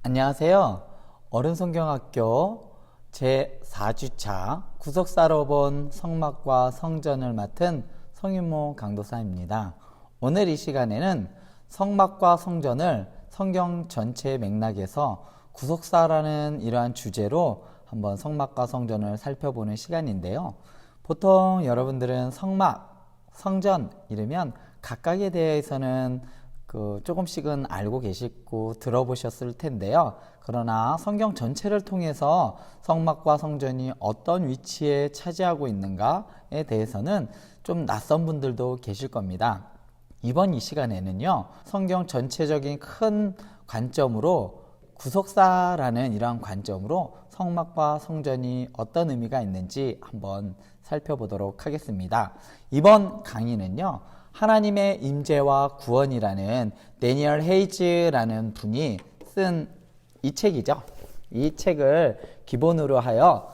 안녕하세요. 어른성경학교 제4주차 구속사로 본 성막과 성전을 맡은 성윤모 강도사입니다. 오늘 이 시간에는 성막과 성전을 성경 전체의 맥락에서 구속사라는 이러한 주제로 한번 성막과 성전을 살펴보는 시간인데요. 보통 여러분들은 성막, 성전 이르면 각각에 대해서는 조금씩은 알고 계시고 들어보셨을 텐데요. 그러나 성경 전체를 통해서 성막과 성전이 어떤 위치에 차지하고 있는가에 대해서는 좀 낯선 분들도 계실 겁니다. 이번 이 시간에는요, 성경 전체적인 큰 관점으로 구속사라는 이러한 관점으로 성막과 성전이 어떤 의미가 있는지 한번 살펴보도록 하겠습니다. 이번 강의는요, 하나님의 임재와 구원이라는 데니얼 헤이즈라는 분이 쓴 이 책이죠. 이 책을 기본으로 하여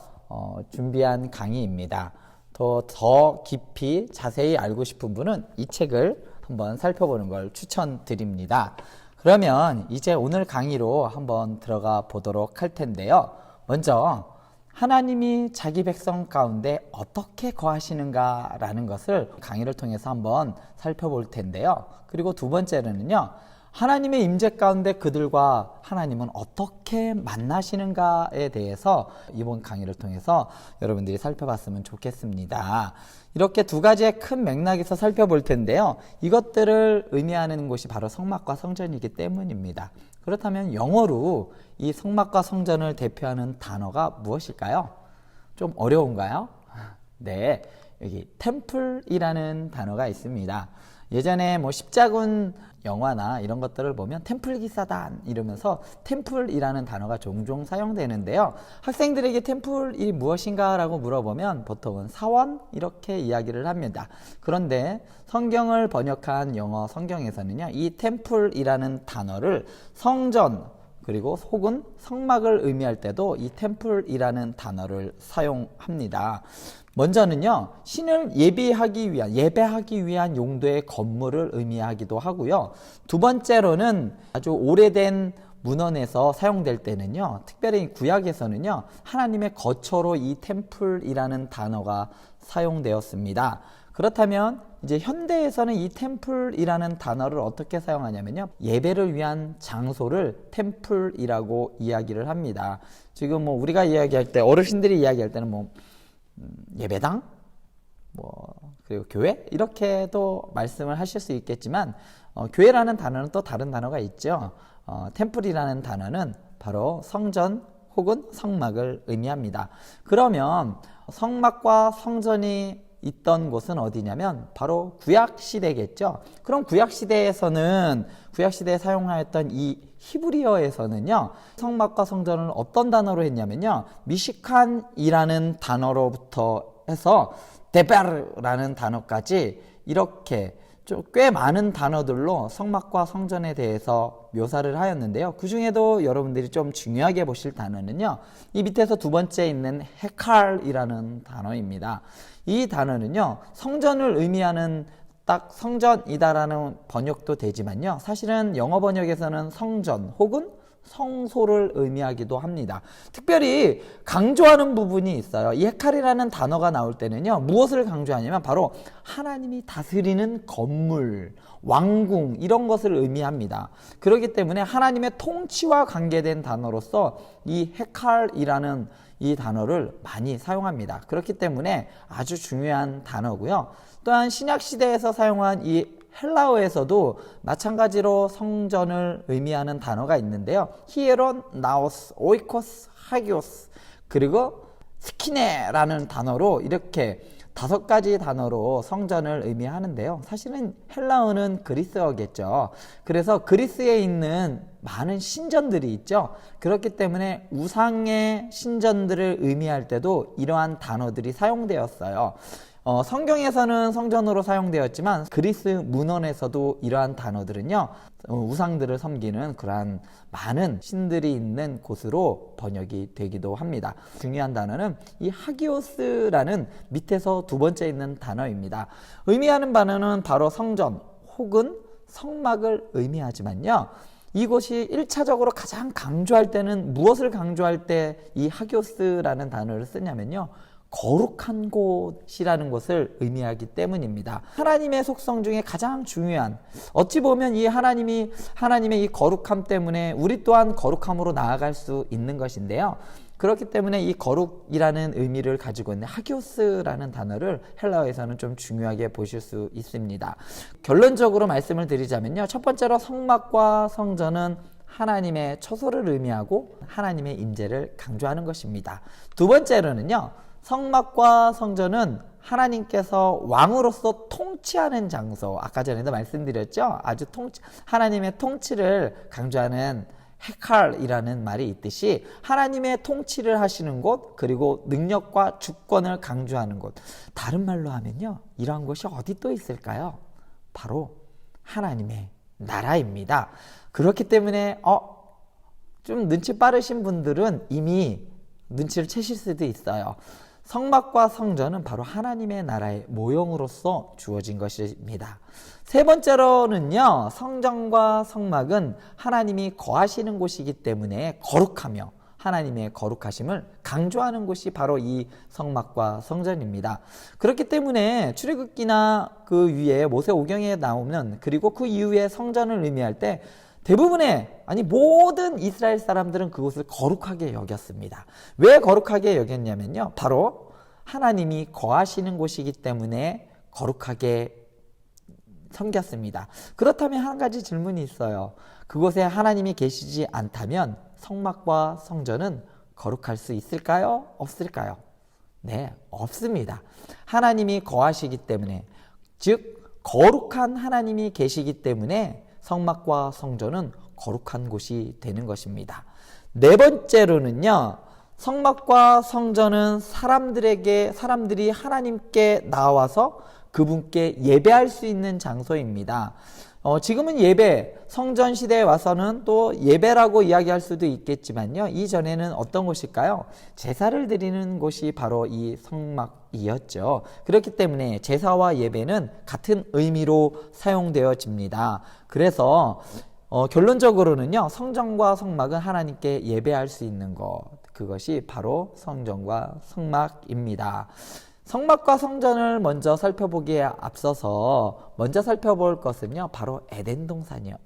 준비한 강의입니다. 더 깊이 자세히 알고 싶은 분은 이 책을 한번 살펴보는 걸 추천드립니다. 그러면 이제 오늘 강의로 한번 들어가 보도록 할 텐데요. 먼저 하나님이 자기 백성 가운데 어떻게 거하시는가라는 것을 강의를 통해서 한번 살펴볼 텐데요. 그리고 두 번째로는요, 하나님의 임재 가운데 그들과 하나님은 어떻게 만나시는가에 대해서 이번 강의를 통해서 여러분들이 살펴봤으면 좋겠습니다. 이렇게 두 가지의 큰 맥락에서 살펴볼 텐데요. 이것들을 의미하는 곳이 바로 성막과 성전이기 때문입니다. 그렇다면 영어로 이 성막과 성전을 대표하는 단어가 무엇일까요? 좀 어려운가요? 네, 여기 템플이라는 단어가 있습니다. 예전에 십자군 영화나 이런 것들을 보면 템플 기사단 이러면서 템플이라는 단어가 종종 사용되는데요. 학생들에게 템플이 무엇인가 라고 물어보면 보통은 사원 이렇게 이야기를 합니다. 그런데 성경을 번역한 영어 성경에서는요, 이 템플이라는 단어를 성전 그리고 혹은 성막을 의미할 때도 이 템플이라는 단어를 사용합니다. 먼저는요, 신을 예배하기 위한 용도의 건물을 의미하기도 하고요. 두 번째로는 아주 오래된 문헌에서 사용될 때는요, 특별히 구약에서는요, 하나님의 거처로 이 템플이라는 단어가 사용되었습니다. 그렇다면 이제 현대에서는 이 템플이라는 단어를 어떻게 사용하냐면요, 예배를 위한 장소를 템플이라고 이야기를 합니다. 지금 우리가 이야기할 때, 어르신들이 이야기할 때는 예배당, 그리고 교회 이렇게도 말씀을 하실 수 있겠지만, 교회라는 단어는 또 다른 단어가 있죠. 템플이라는 단어는 바로 성전 혹은 성막을 의미합니다. 그러면 성막과 성전이 있던 곳은 어디냐면 바로 구약시대겠죠. 그럼 구약시대에 사용하였던 이 히브리어에서는요, 성막과 성전을 어떤 단어로 했냐면요, 미시칸이라는 단어로부터 해서 데베르라는 단어까지 이렇게 꽤 많은 단어들로 성막과 성전에 대해서 묘사를 하였는데요. 그 중에도 여러분들이 좀 중요하게 보실 단어는요, 이 밑에서 두 번째 있는 헤칼이라는 단어입니다. 이 단어는요, 성전을 의미하는 딱 성전이다라는 번역도 되지만요, 사실은 영어 번역에서는 성전 혹은 성소를 의미하기도 합니다. 특별히 강조하는 부분이 있어요. 이 헤칼이라는 단어가 나올 때는요, 무엇을 강조하냐면 바로 하나님이 다스리는 건물, 왕궁 이런 것을 의미합니다. 그렇기 때문에 하나님의 통치와 관계된 단어로서 이 헤칼이라는 이 단어를 많이 사용합니다. 그렇기 때문에 아주 중요한 단어고요. 또한 신약시대에서 사용한 이 헬라어에서도 마찬가지로 성전을 의미하는 단어가 있는데요. 히에론, 나오스, 오이코스, 하기오스, 그리고 스키네라는 단어로 이렇게 5가지 단어로 성전을 의미하는데요. 사실은 헬라어는 그리스어겠죠. 그래서 그리스에 있는 많은 신전들이 있죠. 그렇기 때문에 우상의 신전들을 의미할 때도 이러한 단어들이 사용되었어요. 성경에서는 성전으로 사용되었지만 그리스 문헌에서도 이러한 단어들은요, 우상들을 섬기는 그러한 많은 신들이 있는 곳으로 번역이 되기도 합니다. 중요한 단어는 이 하기오스라는 밑에서 두 번째 있는 단어입니다. 의미하는 바는 바로 성전 혹은 성막을 의미하지만요, 이것이 1차적으로 가장 강조할 때는 무엇을 강조할 때 이 하교스라는 단어를 쓰냐면요. 거룩한 곳이라는 것을 의미하기 때문입니다. 하나님의 속성 중에 가장 중요한, 어찌 보면 이 하나님의 이 거룩함 때문에 우리 또한 거룩함으로 나아갈 수 있는 것인데요. 그렇기 때문에 이 거룩이라는 의미를 가지고 있는 하기오스라는 단어를 헬라어에서는 좀 중요하게 보실 수 있습니다. 결론적으로 말씀을 드리자면요. 첫 번째로 성막과 성전은 하나님의 처소를 의미하고 하나님의 임재를 강조하는 것입니다. 두 번째로는요. 성막과 성전은 하나님께서 왕으로서 통치하는 장소, 아까 전에도 말씀드렸죠. 아주 하나님의 통치를 강조하는 헤칼이라는 말이 있듯이 하나님의 통치를 하시는 곳, 그리고 능력과 주권을 강조하는 곳. 다른 말로 하면요. 이러한 곳이 어디 또 있을까요? 바로 하나님의 나라입니다. 그렇기 때문에 좀 눈치 빠르신 분들은 이미 눈치를 채실 수도 있어요. 성막과 성전은 바로 하나님의 나라의 모형으로서 주어진 것입니다. 세 번째로는요, 성전과 성막은 하나님이 거하시는 곳이기 때문에 거룩하며 하나님의 거룩하심을 강조하는 곳이 바로 이 성막과 성전입니다. 그렇기 때문에 출애굽기나 그 위에 모세오경에 나오면, 그리고 그 이후에 성전을 의미할 때 대부분의, 모든 이스라엘 사람들은 그곳을 거룩하게 여겼습니다. 왜 거룩하게 여겼냐면요. 바로 하나님이 거하시는 곳이기 때문에 거룩하게 섬겼습니다. 그렇다면 한 가지 질문이 있어요. 그곳에 하나님이 계시지 않다면 성막과 성전은 거룩할 수 있을까요? 없을까요? 네, 없습니다. 하나님이 거하시기 때문에, 즉 거룩한 하나님이 계시기 때문에 성막과 성전은 거룩한 곳이 되는 것입니다. 네 번째로는요, 성막과 성전은 사람들이 하나님께 나와서 그분께 예배할 수 있는 장소입니다. 지금은 성전 시대에 와서는 또 예배라고 이야기할 수도 있겠지만요. 이전에는 어떤 곳일까요? 제사를 드리는 곳이 바로 이 성막이었죠. 그렇기 때문에 제사와 예배는 같은 의미로 사용되어집니다. 그래서 결론적으로는요. 성전과 성막은 하나님께 예배할 수 있는 것, 그것이 바로 성전과 성막입니다. 성막과 성전을 먼저 살펴보기에 앞서서 먼저 살펴볼 것은요, 바로 에덴 동산이요.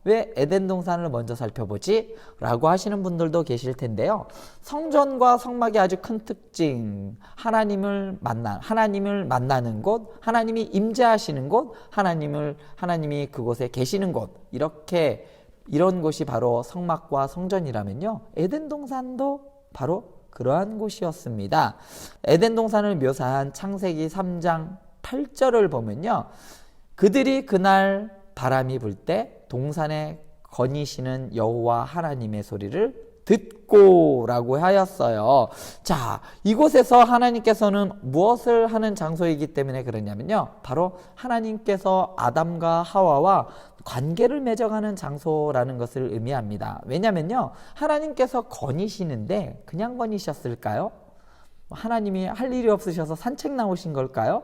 왜 에덴 동산을 먼저 살펴보지? 라고 하시는 분들도 계실 텐데요. 성전과 성막의 아주 큰 특징, 하나님을 만나는 곳, 하나님이 임재하시는 곳, 하나님이 그곳에 계시는 곳, 이런 곳이 바로 성막과 성전이라면요, 에덴 동산도 바로 그러한 곳이었습니다. 에덴 동산을 묘사한 창세기 3장 8절을 보면요. 그들이 그날 바람이 불 때 동산에 거니시는 여호와 하나님의 소리를 듣고라고 하였어요. 자, 이곳에서 하나님께서는 무엇을 하는 장소이기 때문에 그러냐면요. 바로 하나님께서 아담과 하와와 관계를 맺어가는 장소라는 것을 의미합니다. 왜냐면요. 하나님께서 거니시는데 그냥 거니셨을까요? 하나님이 할 일이 없으셔서 산책 나오신 걸까요?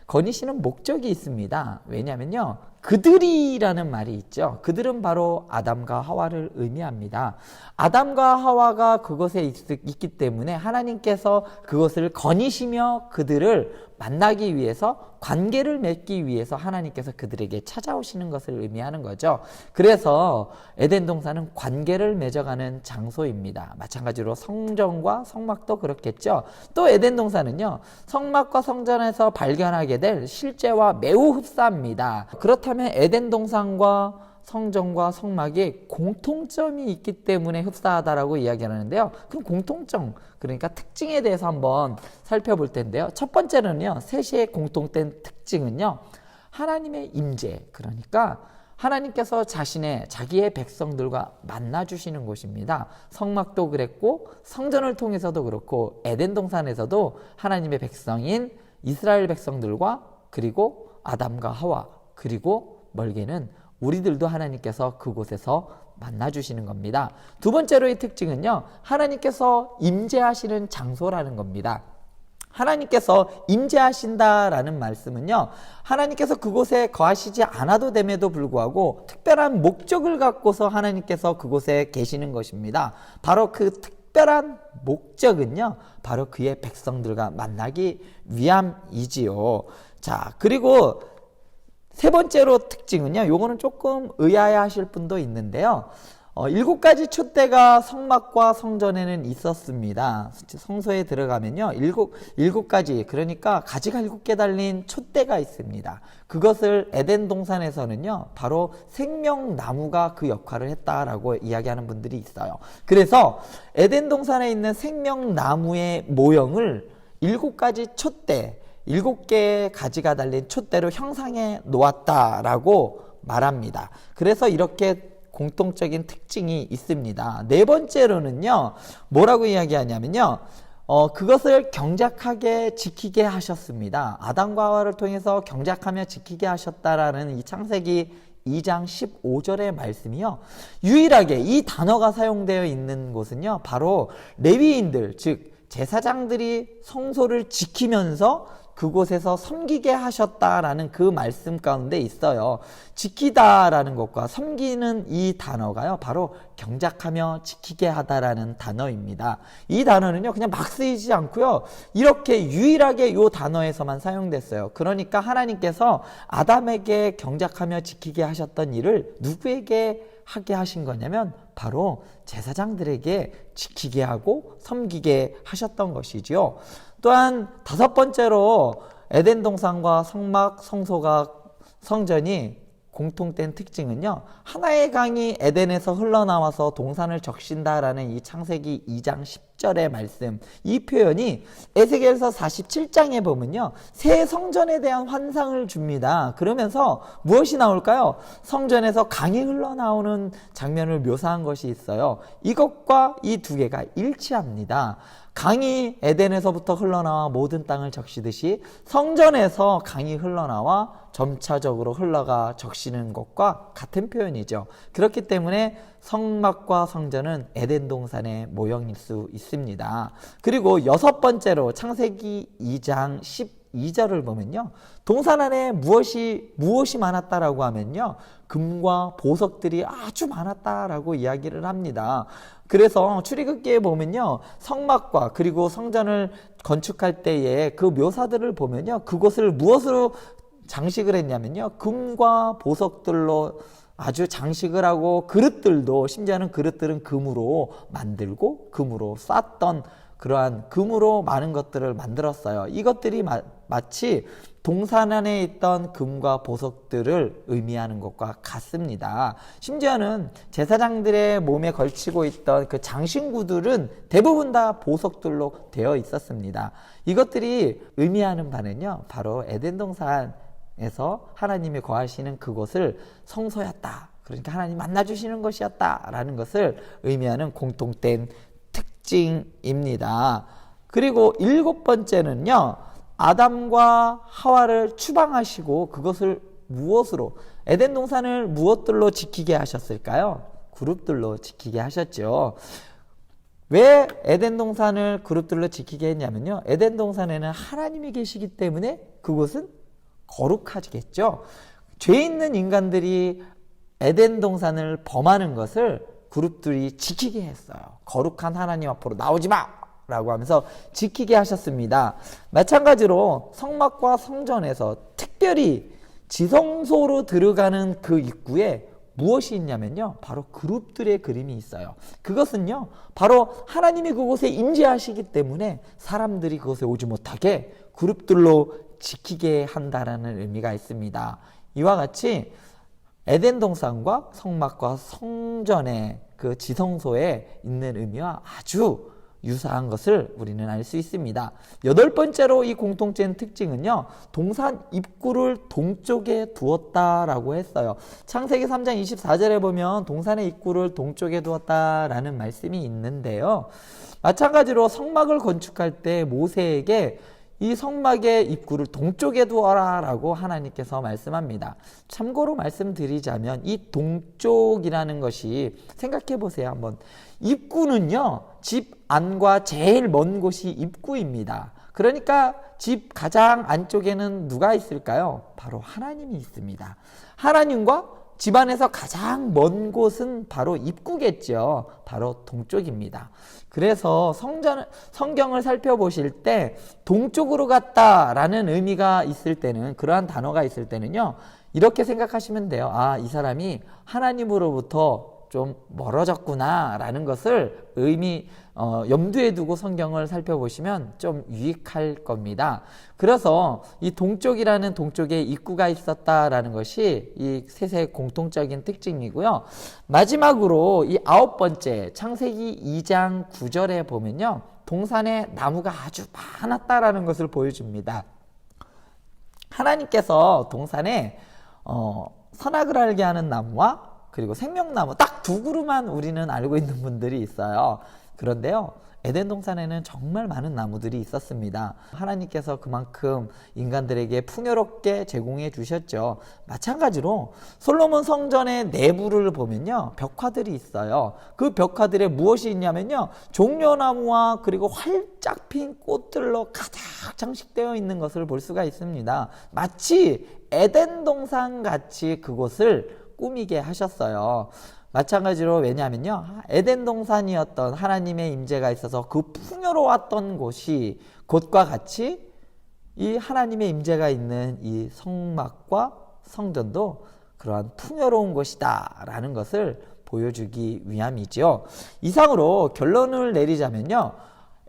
거니시는 목적이 있습니다. 왜냐면요. 그들이라는 말이 있죠. 그들은 바로 아담과 하와를 의미합니다. 아담과 하와가 그곳에 있기 때문에 하나님께서 그것을 거니시며 그들을 만나기 위해서, 관계를 맺기 위해서 하나님께서 그들에게 찾아오시는 것을 의미하는 거죠. 그래서 에덴 동산은 관계를 맺어가는 장소입니다. 마찬가지로 성전과 성막도 그렇겠죠. 또 에덴 동산은요, 성막과 성전에서 발견하게 될 실제와 매우 흡사합니다. 그렇다면 에덴 동산과 성전과 성막에 공통점이 있기 때문에 흡사하다라고 이야기하는데요. 그럼 공통점, 그러니까 특징에 대해서 한번 살펴볼 텐데요. 첫 번째는요, 셋의 공통된 특징은요, 하나님의 임재, 그러니까 하나님께서 자기의 백성들과 만나주시는 곳입니다. 성막도 그랬고 성전을 통해서도 그렇고 에덴 동산에서도 하나님의 백성인 이스라엘 백성들과, 그리고 아담과 하와, 그리고 멀게는 우리들도 하나님께서 그곳에서 만나주시는 겁니다. 두 번째로의 특징은요, 하나님께서 임재하시는 장소라는 겁니다. 하나님께서 임재하신다라는 말씀은요, 하나님께서 그곳에 거하시지 않아도 됨에도 불구하고 특별한 목적을 갖고서 하나님께서 그곳에 계시는 것입니다. 바로 그 특별한 목적은요, 바로 그의 백성들과 만나기 위함이지요. 자, 그리고 세 번째로 특징은요, 요거는 조금 의아해하실 분도 있는데요. 7가지 촛대가 성막과 성전에는 있었습니다. 성소에 들어가면요, 일곱 가지, 그러니까 가지가 7개 달린 촛대가 있습니다. 그것을 에덴 동산에서는요, 바로 생명나무가 그 역할을 했다라고 이야기하는 분들이 있어요. 그래서 에덴 동산에 있는 생명나무의 모형을 7가지 촛대, 7개의 가지가 달린 촛대로 형상해 놓았다라고 말합니다. 그래서 이렇게 공통적인 특징이 있습니다. 네 번째로는요, 뭐라고 이야기하냐면요, 그것을 경작하게 지키게 하셨습니다. 아담과 하와를 통해서 경작하며 지키게 하셨다라는 이 창세기 2장 15절의 말씀이요, 유일하게 이 단어가 사용되어 있는 곳은요, 바로 레위인들, 즉 제사장들이 성소를 지키면서 그곳에서 섬기게 하셨다라는 그 말씀 가운데 있어요. 지키다라는 것과 섬기는 이 단어가요, 바로 경작하며 지키게 하다라는 단어입니다. 이 단어는요, 그냥 막 쓰이지 않고요, 이렇게 유일하게 이 단어에서만 사용됐어요. 그러니까 하나님께서 아담에게 경작하며 지키게 하셨던 일을 누구에게 하게 하신 거냐면 바로 제사장들에게 지키게 하고 섬기게 하셨던 것이지요. 또한 5번째로 에덴 동산과 성막, 성소가, 성전이 공통된 특징은요, 하나의 강이 에덴에서 흘러나와서 동산을 적신다라는 이 창세기 2장 10절의 말씀, 이 표현이 에스겔서 47장에 보면요, 새 성전에 대한 환상을 줍니다. 그러면서 무엇이 나올까요? 성전에서 강이 흘러나오는 장면을 묘사한 것이 있어요. 이것과 이 두 개가 일치합니다. 강이 에덴에서부터 흘러나와 모든 땅을 적시듯이 성전에서 강이 흘러나와 점차적으로 흘러가 적시는 것과 같은 표현이죠. 그렇기 때문에 성막과 성전은 에덴 동산의 모형일 수 있습니다. 그리고 6번째로 창세기 2장 12절을 보면요, 동산 안에 무엇이 많았다라고 하면요, 금과 보석들이 아주 많았다라고 이야기를 합니다. 그래서 출애굽기에 보면요, 성막과 그리고 성전을 건축할 때에 그 묘사들을 보면요, 그곳을 무엇으로 장식을 했냐면요, 금과 보석들로 아주 장식을 하고, 그릇들도, 심지어는 그릇들은 금으로 만들고 금으로 쌌던, 그러한 금으로 많은 것들을 만들었어요. 이것들이 마치 동산 안에 있던 금과 보석들을 의미하는 것과 같습니다. 심지어는 제사장들의 몸에 걸치고 있던 그 장신구들은 대부분 다 보석들로 되어 있었습니다. 이것들이 의미하는 바는요, 바로 에덴 동산에서 하나님이 거하시는 그곳을 성소였다, 그러니까 하나님 만나주시는 것이었다라는 것을 의미하는 공통된 특징입니다. 그리고 7번째는요, 아담과 하와를 추방하시고 그것을 무엇으로, 에덴 동산을 무엇들로 지키게 하셨을까요? 그룹들로 지키게 하셨죠. 왜 에덴 동산을 그룹들로 지키게 했냐면요, 에덴 동산에는 하나님이 계시기 때문에 그곳은 거룩하겠죠. 죄 있는 인간들이 에덴 동산을 범하는 것을 그룹들이 지키게 했어요. 거룩한 하나님 앞으로 나오지 마! 라고 하면서 지키게 하셨습니다. 마찬가지로 성막과 성전에서 특별히 지성소로 들어가는 그 입구에 무엇이 있냐면요, 바로 그룹들의 그림이 있어요. 그것은요, 바로 하나님이 그곳에 임재하시기 때문에 사람들이 그곳에 오지 못하게 그룹들로 지키게 한다라는 의미가 있습니다. 이와 같이 에덴 동산과 성막과 성전의 그 지성소에 있는 의미와 아주 유사한 것을 우리는 알 수 있습니다. 8번째로 이 공통된 특징은요, 동산 입구를 동쪽에 두었다라고 했어요. 창세기 3장 24절에 보면 동산의 입구를 동쪽에 두었다라는 말씀이 있는데요, 마찬가지로 성막을 건축할 때 모세에게 이 성막의 입구를 동쪽에 두어라 라고 하나님께서 말씀합니다. 참고로 말씀드리자면 이 동쪽이라는 것이, 생각해 보세요 한번. 입구는요, 집 안과 제일 먼 곳이 입구입니다. 그러니까 집 가장 안쪽에는 누가 있을까요? 바로 하나님이 있습니다. 하나님과 집안에서 가장 먼 곳은 바로 입구겠죠. 바로 동쪽입니다. 그래서 성경을 살펴보실 때 동쪽으로 갔다라는 의미가 있을 때는, 그러한 단어가 있을 때는요, 이렇게 생각하시면 돼요. 아, 이 사람이 하나님으로부터 좀 멀어졌구나 라는 것을 염두에 두고 성경을 살펴보시면 좀 유익할 겁니다. 그래서 이 동쪽이라는 동쪽에 입구가 있었다라는 것이 이 셋의 공통적인 특징이고요. 마지막으로 이 9번째 창세기 2장 9절에 보면요, 동산에 나무가 아주 많았다라는 것을 보여줍니다. 하나님께서 동산에 선악을 알게 하는 나무와 그리고 생명나무 딱 두 그루만 우리는 알고 있는 분들이 있어요. 그런데요, 에덴 동산에는 정말 많은 나무들이 있었습니다. 하나님께서 그만큼 인간들에게 풍요롭게 제공해 주셨죠. 마찬가지로 솔로몬 성전의 내부를 보면요, 벽화들이 있어요. 그 벽화들에 무엇이 있냐면요, 종려나무와 그리고 활짝 핀 꽃들로 가득 장식되어 있는 것을 볼 수가 있습니다. 마치 에덴 동산 같이 그곳을 꾸미게 하셨어요. 마찬가지로, 왜냐하면요, 에덴 동산이었던 하나님의 임재가 있어서 그 풍요로웠던 곳이 곳과 같이 이 하나님의 임재가 있는 이 성막과 성전도 그러한 풍요로운 곳이다 라는 것을 보여주기 위함이죠. 이상으로 결론을 내리자면요,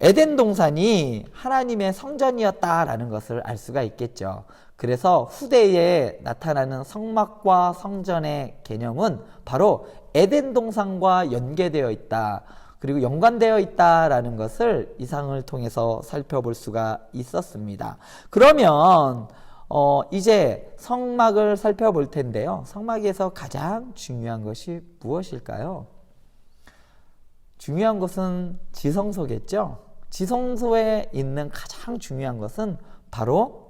에덴 동산이 하나님의 성전이었다라는 것을 알 수가 있겠죠. 그래서 후대에 나타나는 성막과 성전의 개념은 바로 에덴 동산과 연계되어 있다, 그리고 연관되어 있다라는 것을 이상을 통해서 살펴볼 수가 있었습니다. 그러면 이제 성막을 살펴볼 텐데요. 성막에서 가장 중요한 것이 무엇일까요? 중요한 것은 지성소겠죠. 지성소에 있는 가장 중요한 것은 바로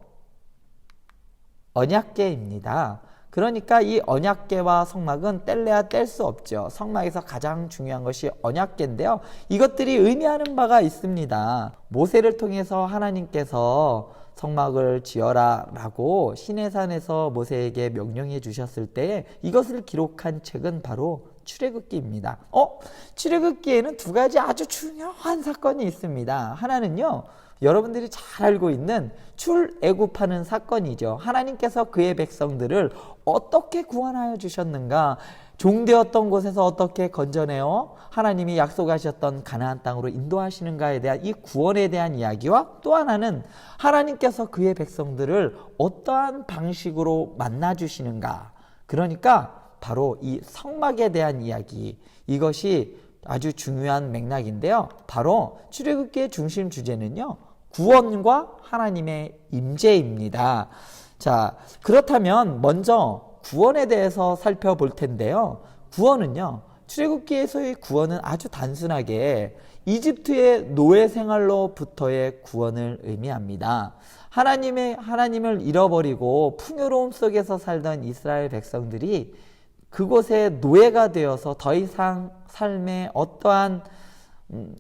언약궤입니다. 그러니까 이 언약궤와 성막은 뗄래야 뗄 수 없죠. 성막에서 가장 중요한 것이 언약궤인데요, 이것들이 의미하는 바가 있습니다. 모세를 통해서 하나님께서 성막을 지어라 라고 시내산에서 모세에게 명령해 주셨을 때 이것을 기록한 책은 바로 출애굽기입니다. 출애굽기에는 두 가지 아주 중요한 사건이 있습니다. 하나는요, 여러분들이 잘 알고 있는 출애굽하는 사건이죠. 하나님께서 그의 백성들을 어떻게 구원하여 주셨는가, 종되었던 곳에서 어떻게 건져내어 하나님이 약속하셨던 가나안 땅으로 인도하시는가에 대한 이 구원에 대한 이야기와, 또 하나는 하나님께서 그의 백성들을 어떠한 방식으로 만나주시는가, 그러니까 바로 이 성막에 대한 이야기, 이것이 아주 중요한 맥락인데요. 바로 출애굽기의 중심 주제는요, 구원과 하나님의 임재입니다. 자, 그렇다면 먼저 구원에 대해서 살펴볼 텐데요. 구원은요, 출애굽기에서의 구원은 아주 단순하게 이집트의 노예 생활로부터의 구원을 의미합니다. 하나님을 잃어버리고 풍요로움 속에서 살던 이스라엘 백성들이 그곳에 노예가 되어서 더 이상 삶에 어떠한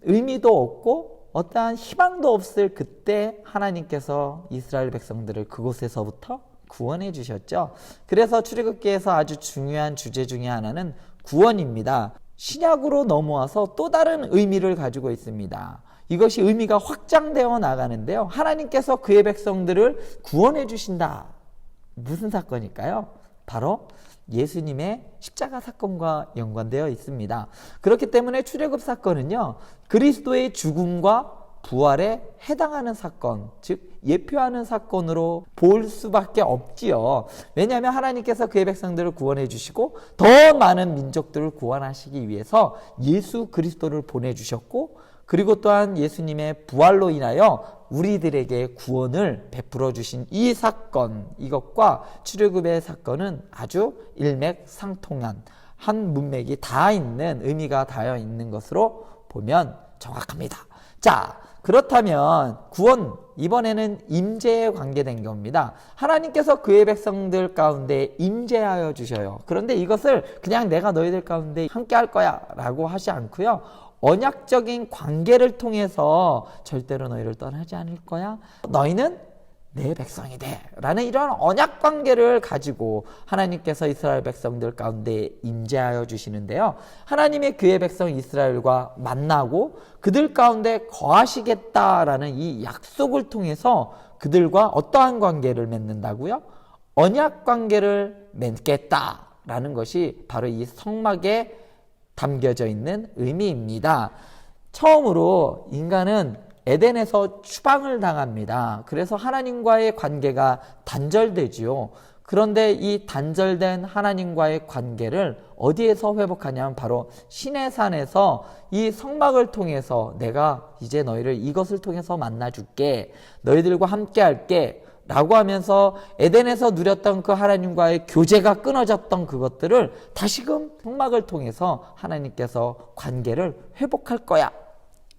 의미도 없고 어떠한 희망도 없을 그때 하나님께서 이스라엘 백성들을 그곳에서부터 구원해 주셨죠. 그래서 출애굽기에서 아주 중요한 주제 중에 하나는 구원입니다. 신약으로 넘어와서 또 다른 의미를 가지고 있습니다. 이것이 의미가 확장되어 나가는데요, 하나님께서 그의 백성들을 구원해 주신다. 무슨 사건일까요? 바로 예수님의 십자가 사건과 연관되어 있습니다. 그렇기 때문에 출애굽 사건은요, 그리스도의 죽음과 부활에 해당하는 사건, 즉 예표하는 사건으로 볼 수밖에 없지요. 왜냐하면 하나님께서 그의 백성들을 구원해 주시고 더 많은 민족들을 구원하시기 위해서 예수 그리스도를 보내주셨고, 그리고 또한 예수님의 부활로 인하여 우리들에게 구원을 베풀어 주신 이 사건, 이것과 출애굽의 사건은 아주 일맥상통한, 한 문맥이 다 있는, 의미가 닿아 있는 것으로 보면 정확합니다. 자, 그렇다면 구원, 이번에는 임재에 관계된 겁니다. 하나님께서 그의 백성들 가운데 임재하여 주셔요. 그런데 이것을 그냥 내가 너희들 가운데 함께 할 거야 라고 하지 않고요, 언약적인 관계를 통해서 절대로 너희를 떠나지 않을 거야. 너희는 내 백성이 돼. 라는 이러한 언약 관계를 가지고 하나님께서 이스라엘 백성들 가운데 임재하여 주시는데요. 하나님의 그의 백성 이스라엘과 만나고 그들 가운데 거하시겠다라는 이 약속을 통해서 그들과 어떠한 관계를 맺는다고요? 언약 관계를 맺겠다라는 것이 바로 이 성막에 담겨져 있는 의미입니다. 처음으로 인간은 에덴에서 추방을 당합니다. 그래서 하나님과의 관계가 단절되지요. 그런데 이 단절된 하나님과의 관계를 어디에서 회복하냐면 바로 시내산에서 이 성막을 통해서 내가 이제 너희를 이것을 통해서 만나줄게. 너희들과 함께 할게. 라고 하면서 에덴에서 누렸던 그 하나님과의 교제가 끊어졌던 그것들을 다시금 성막을 통해서 하나님께서 관계를 회복할 거야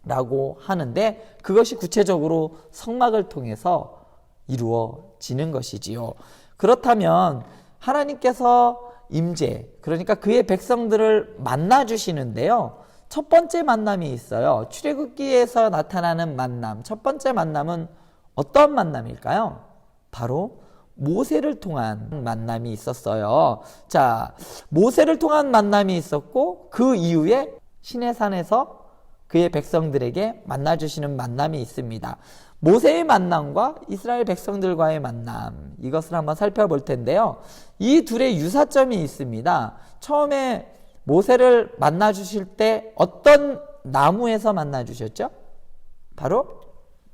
라고 하는데, 그것이 구체적으로 성막을 통해서 이루어지는 것이지요. 그렇다면 하나님께서 임재, 그러니까 그의 백성들을 만나 주시는데요. 첫 번째 만남이 있어요. 출애굽기에서 나타나는 만남. 첫 번째 만남은 어떤 만남일까요? 바로 모세를 통한 만남이 있었어요. 자, 모세를 통한 만남이 있었고 그 이후에 시내산에서 그의 백성들에게 만나주시는 만남이 있습니다. 모세의 만남과 이스라엘 백성들과의 만남, 이것을 한번 살펴볼 텐데요. 이 둘의 유사점이 있습니다. 처음에 모세를 만나주실 때 어떤 나무에서 만나주셨죠? 바로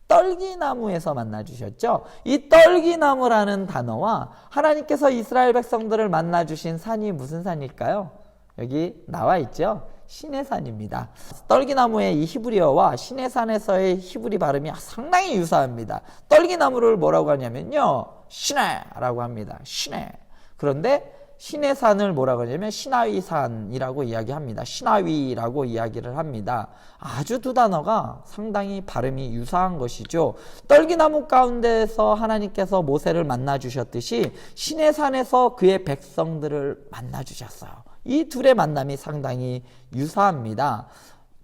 떨기나무에서 만나주셨죠. 이 떨기나무라는 단어와 하나님께서 이스라엘 백성들을 만나주신 산이 무슨 산일까요? 여기 나와 있죠. 시내산입니다. 떨기나무의 이 히브리어와 시내산에서의 히브리 발음이 상당히 유사합니다. 떨기나무를 뭐라고 하냐면요, 시내라고 합니다. 시내. 그런데 시내산을 뭐라고 하냐면 시나위산이라고 이야기합니다. 시나위라고 이야기를 합니다. 아주 두 단어가 상당히 발음이 유사한 것이죠. 떨기나무 가운데서 하나님께서 모세를 만나주셨듯이 시내산에서 그의 백성들을 만나주셨어요. 이 둘의 만남이 상당히 유사합니다.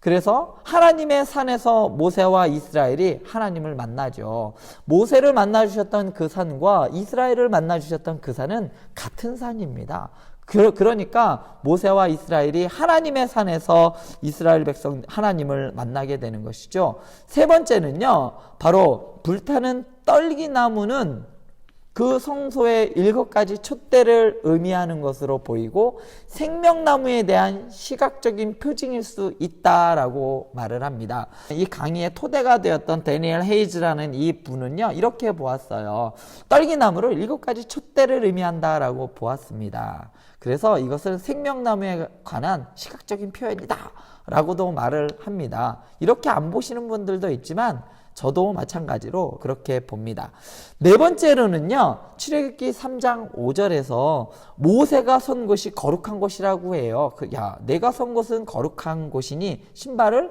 그래서 하나님의 산에서 모세와 이스라엘이 하나님을 만나죠. 모세를 만나주셨던 그 산과 이스라엘을 만나주셨던 그 산은 같은 산입니다. 그러니까 모세와 이스라엘이 하나님의 산에서 이스라엘 백성 하나님을 만나게 되는 것이죠. 세 번째는요, 바로 불타는 떨기나무는 그 성소의 7가지 촛대를 의미하는 것으로 보이고 생명나무에 대한 시각적인 표징일 수 있다라고 말을 합니다. 이 강의의 토대가 되었던 데니엘 헤이즈라는 이 분은요, 이렇게 보았어요. 떨기나무를 7가지 촛대를 의미한다라고 보았습니다. 그래서 이것은 생명나무에 관한 시각적인 표현이다 라고도 말을 합니다. 이렇게 안 보시는 분들도 있지만 저도 마찬가지로 그렇게 봅니다. 네 번째로는요, 출애굽기 3장 5절에서 모세가 선 곳이 거룩한 곳이라고 해요. 야, 내가 선 곳은 거룩한 곳이니 신을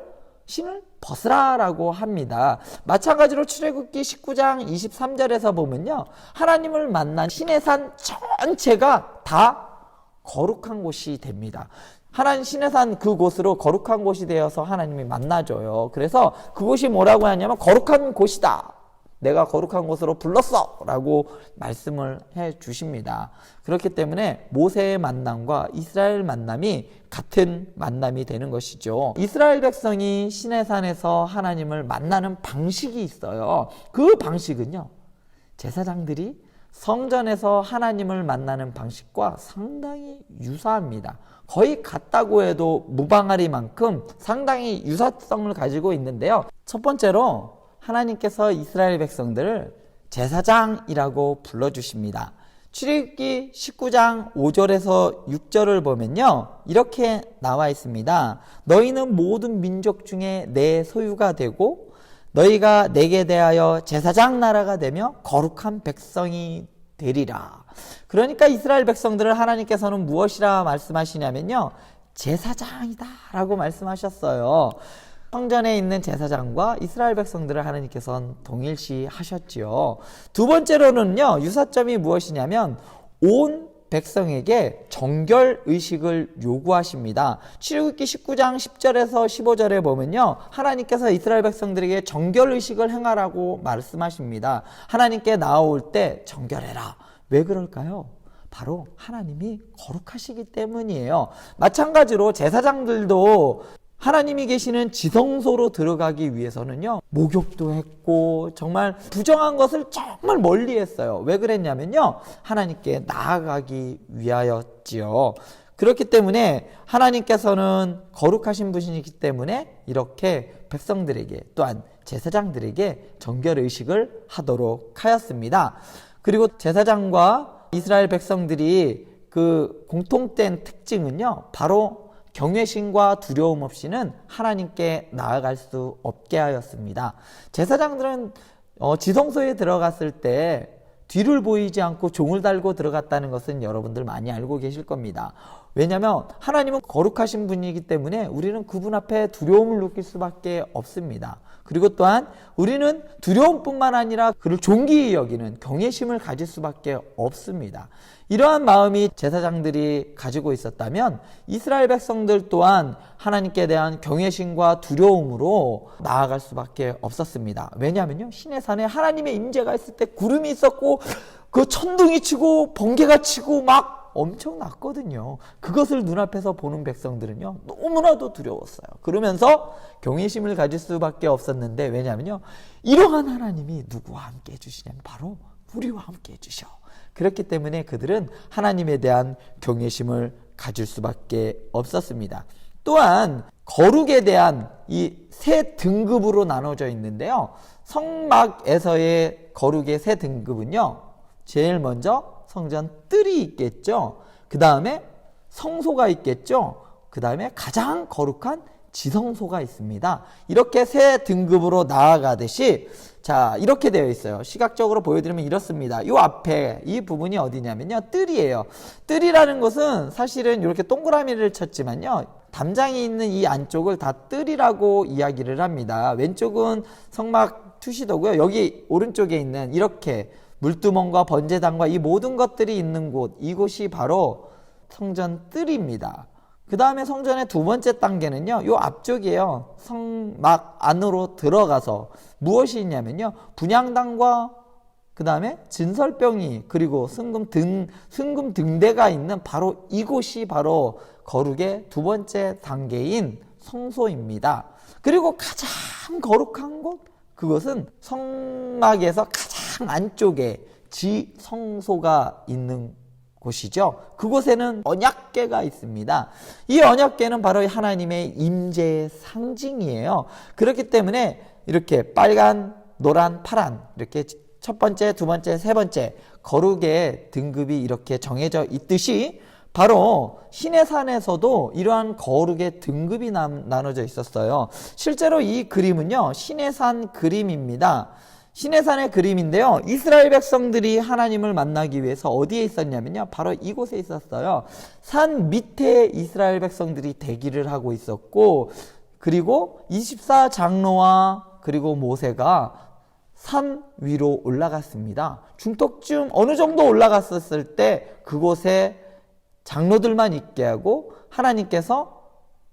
벗으라 라고 합니다. 마찬가지로 출애굽기 19장 23절에서 보면요, 하나님을 만난 시내산 전체가 다 거룩한 곳이 됩니다. 하나님 시내산 그곳으로 거룩한 곳이 되어서 하나님이 만나줘요. 그래서 그곳이 뭐라고 하냐면 거룩한 곳이다. 내가 거룩한 곳으로 불렀어 라고 말씀을 해 주십니다. 그렇기 때문에 모세의 만남과 이스라엘 만남이 같은 만남이 되는 것이죠. 이스라엘 백성이 시내산에서 하나님을 만나는 방식이 있어요. 그 방식은요, 제사장들이 성전에서 하나님을 만나는 방식과 상당히 유사합니다. 거의 같다고 해도 무방하리만큼 상당히 유사성을 가지고 있는데요. 첫 번째로 하나님께서 이스라엘 백성들을 제사장이라고 불러주십니다. 출애굽기 19장 5절에서 6절을 보면요, 이렇게 나와 있습니다. 너희는 모든 민족 중에 내 소유가 되고 너희가 내게 대하여 제사장 나라가 되며 거룩한 백성이 되리라. 그러니까 이스라엘 백성들을 하나님께서는 무엇이라 말씀하시냐면요, 제사장이다 라고 말씀하셨어요. 성전에 있는 제사장과 이스라엘 백성들을 하나님께서는 동일시 하셨지요. 두 번째로는요, 유사점이 무엇이냐면 온 백성에게 정결 의식을 요구하십니다. 출애굽기 19장 10절에서 15절에 보면요, 하나님께서 이스라엘 백성들에게 정결 의식을 행하라고 말씀하십니다. 하나님께 나아올 때 정결해라. 왜 그럴까요? 바로 하나님이 거룩하시기 때문이에요. 마찬가지로 제사장들도 하나님이 계시는 지성소로 들어가기 위해서는요, 목욕도 했고 정말 부정한 것을 정말 멀리 했어요. 왜 그랬냐면요, 하나님께 나아가기 위하였지요. 그렇기 때문에 하나님께서는 거룩하신 분이기 때문에 이렇게 백성들에게, 또한 제사장들에게 정결의식을 하도록 하였습니다. 그리고 제사장과 이스라엘 백성들이 그 공통된 특징은요, 바로 경외심과 두려움 없이는 하나님께 나아갈 수 없게 하였습니다. 제사장들은 지성소에 들어갔을 때 뒤를 보이지 않고 종을 달고 들어갔다는 것은 여러분들 많이 알고 계실 겁니다. 왜냐하면 하나님은 거룩하신 분이기 때문에 우리는 그분 앞에 두려움을 느낄 수밖에 없습니다. 그리고 또한 우리는 두려움뿐만 아니라 그를 존귀히 여기는 경외심을 가질 수밖에 없습니다. 이러한 마음이 제사장들이 가지고 있었다면 이스라엘 백성들 또한 하나님께 대한 경외심과 두려움으로 나아갈 수밖에 없었습니다. 왜냐하면요, 시내산에 하나님의 임재가 있을 때 구름이 있었고 그 천둥이 치고 번개가 치고 막 엄청 났거든요. 그것을 눈앞에서 보는 백성들은요, 너무나도 두려웠어요. 그러면서 경외심을 가질 수밖에 없었는데, 왜냐하면요, 이러한 하나님이 누구와 함께 해주시냐면 바로 우리와 함께 해주셔. 그렇기 때문에 그들은 하나님에 대한 경외심을 가질 수밖에 없었습니다. 또한 거룩에 대한 이 세 등급으로 나눠져 있는데요, 성막에서의 거룩의 세 등급은요, 제일 먼저 성전 뜰이 있겠죠. 그 다음에 성소가 있겠죠. 그 다음에 가장 거룩한 지성소가 있습니다. 이렇게 세 등급으로 나아가듯이, 자, 이렇게 되어 있어요. 시각적으로 보여드리면 이렇습니다. 이 앞에 이 부분이 어디냐면요, 뜰이에요. 뜰이라는 것은 사실은 이렇게 동그라미를 쳤지만요, 담장이 있는 이 안쪽을 다 뜰이라고 이야기를 합니다. 왼쪽은 성막 투시도고요. 여기 오른쪽에 있는 이렇게 물두멍과 번제단과 이 모든 것들이 있는 곳, 이곳이 바로 성전 뜰입니다. 그 다음에 성전의 두 번째 단계는요, 요 앞쪽이에요. 성막 안으로 들어가서 무엇이 있냐면요, 분향단과 그 다음에 진설병이, 그리고 승금 등대가 있는 바로 이곳이 바로 거룩의 두 번째 단계인 성소입니다. 그리고 가장 거룩한 곳, 그것은 성막에서 가장 안쪽에 지성소가 있는 곳이죠. 그곳에는 언약궤가 있습니다. 이 언약궤는 바로 하나님의 임재의 상징이에요. 그렇기 때문에 이렇게 빨간, 노란, 파란, 이렇게 첫 번째, 두 번째, 세 번째 거룩의 등급이 이렇게 정해져 있듯이 바로 시내산에서도 이러한 거룩의 등급이 나눠져 있었어요. 실제로 이 그림은요, 시내산 그림입니다. 시내산의 그림인데요, 이스라엘 백성들이 하나님을 만나기 위해서 어디에 있었냐면요, 바로 이곳에 있었어요. 산 밑에 이스라엘 백성들이 대기를 하고 있었고, 그리고 24장로와 그리고 모세가 산 위로 올라갔습니다. 중턱쯤 어느 정도 올라갔었을 때 그곳에 장로들만 있게 하고 하나님께서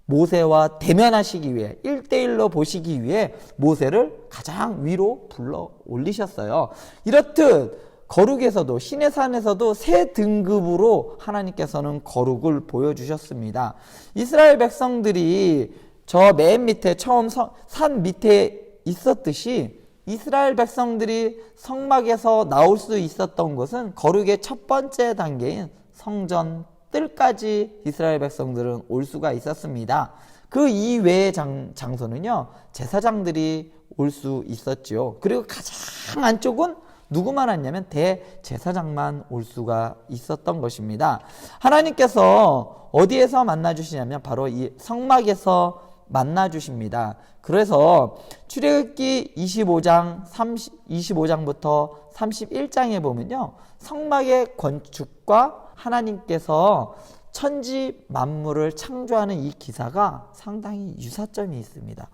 모세와 대면하시기 위해 1대1로 보시기 위해 모세를 가장 위로 불러 올리셨어요. 이렇듯 거룩에서도, 시내산에서도 세 등급으로 하나님께서는 거룩을 보여주셨습니다. 이스라엘 백성들이 저 맨 밑에 처음 산 밑에 있었듯이 이스라엘 백성들이 성막에서 나올 수 있었던 것은 거룩의 첫 번째 단계인 성전 뜰까지 이스라엘 백성들은 올 수가 있었습니다. 그 이외의 장소는요, 제사장들이 올 수 있었죠. 그리고 가장 안쪽은 누구만 왔냐면 대제사장만 올 수가 있었던 것입니다. 하나님께서 어디에서 만나주시냐면 바로 이 성막에서 만나주십니다. 그래서 출애굽기 25장부터 31장에 보면요, 성막의 건축과 하나님께서 천지 만물을 창조하는 이 기사가 상당히 유사점이 있습니다.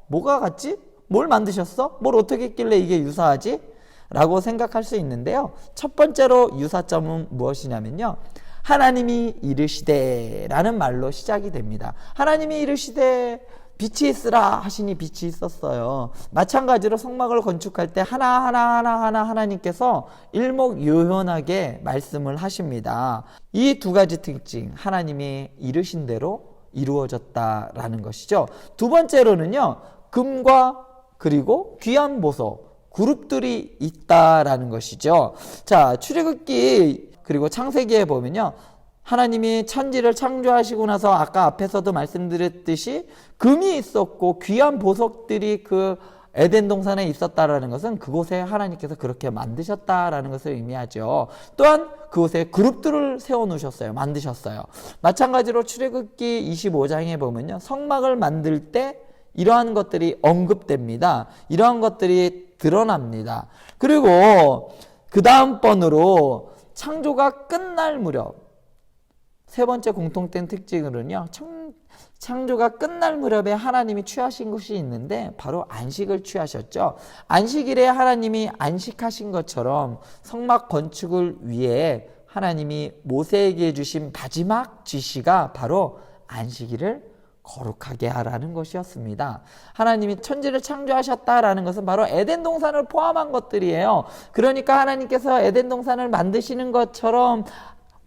뭐가 같지? 뭘 만드셨어? 뭘 어떻게 했길래 이게 유사하지? 라고 생각할 수 있는데요. 첫 번째로 유사점은 무엇이냐면요. 하나님이 이르시되 라는 말로 시작이 됩니다. 하나님이 이르시되 빛이 있으라 하시니 빛이 있었어요. 마찬가지로 성막을 건축할 때 하나하나 하나님께서 일목요연하게 말씀을 하십니다. 이 두 가지 특징, 하나님이 이르신 대로 이루어졌다라는 것이죠. 두 번째로는요, 금과 그리고 귀한 보석, 그룹들이 있다라는 것이죠. 자, 출애굽기 그리고 창세기에 보면요, 하나님이 천지를 창조하시고 나서 아까 앞에서도 말씀드렸듯이 금이 있었고 귀한 보석들이 그 에덴 동산에 있었다라는 것은 그곳에 하나님께서 그렇게 만드셨다라는 것을 의미하죠. 또한 그곳에 그룹들을 세워놓으셨어요. 만드셨어요. 마찬가지로 출애굽기 25장에 보면요, 성막을 만들 때 이러한 것들이 언급됩니다. 이러한 것들이 드러납니다. 그리고 그 다음 번으로 창조가 끝날 무렵, 세 번째 공통된 특징으로는요, 창조가 끝날 무렵에 하나님이 취하신 것이 있는데 바로 안식을 취하셨죠. 안식일에 하나님이 안식하신 것처럼 성막 건축을 위해 하나님이 모세에게 주신 마지막 지시가 바로 안식일을 거룩하게 하라는 것이었습니다. 하나님이 천지를 창조하셨다라는 것은 바로 에덴 동산을 포함한 것들이에요. 그러니까 하나님께서 에덴 동산을 만드시는 것처럼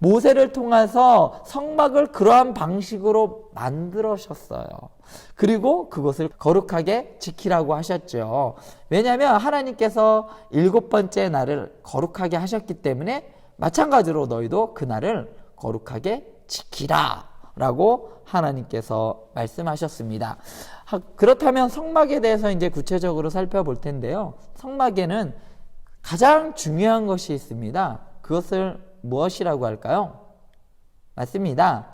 모세를 통해서 성막을 그러한 방식으로 만들으셨어요. 그리고 그것을 거룩하게 지키라고 하셨죠. 왜냐하면 하나님께서 7번째 날을 거룩하게 하셨기 때문에 마찬가지로 너희도 그 날을 거룩하게 지키라 라고 하나님께서 말씀하셨습니다. 그렇다면 성막에 대해서 이제 구체적으로 살펴볼 텐데요. 성막에는 가장 중요한 것이 있습니다. 그것을 무엇이라고 할까요? 맞습니다.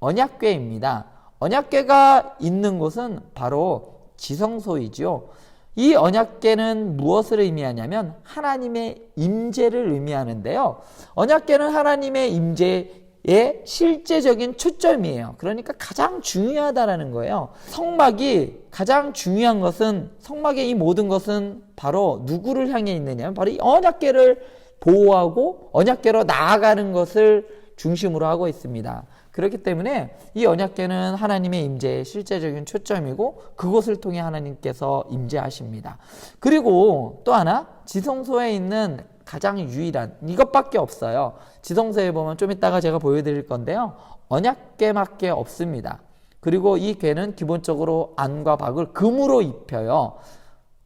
언약궤입니다. 언약궤가 있는 곳은 바로 지성소이죠. 이 언약궤는 무엇을 의미하냐면 하나님의 임재를 의미하는데요. 언약궤는 하나님의 임재의 실제적인 초점이에요. 그러니까 가장 중요하다라는 거예요. 성막이 가장 중요한 것은, 성막의 이 모든 것은 바로 누구를 향해 있느냐, 바로 이 언약궤를 보호하고 언약궤로 나아가는 것을 중심으로 하고 있습니다. 그렇기 때문에 이 언약궤는 하나님의 임재의 실제적인 초점이고 그것을 통해 하나님께서 임재하십니다. 그리고 또 하나, 지성소에 있는 가장 유일한, 이것밖에 없어요. 지성소에 보면 좀 이따가 제가 보여드릴 건데요, 언약궤밖에 없습니다. 그리고 이 궤는 기본적으로 안과 박을 금으로 입혀요.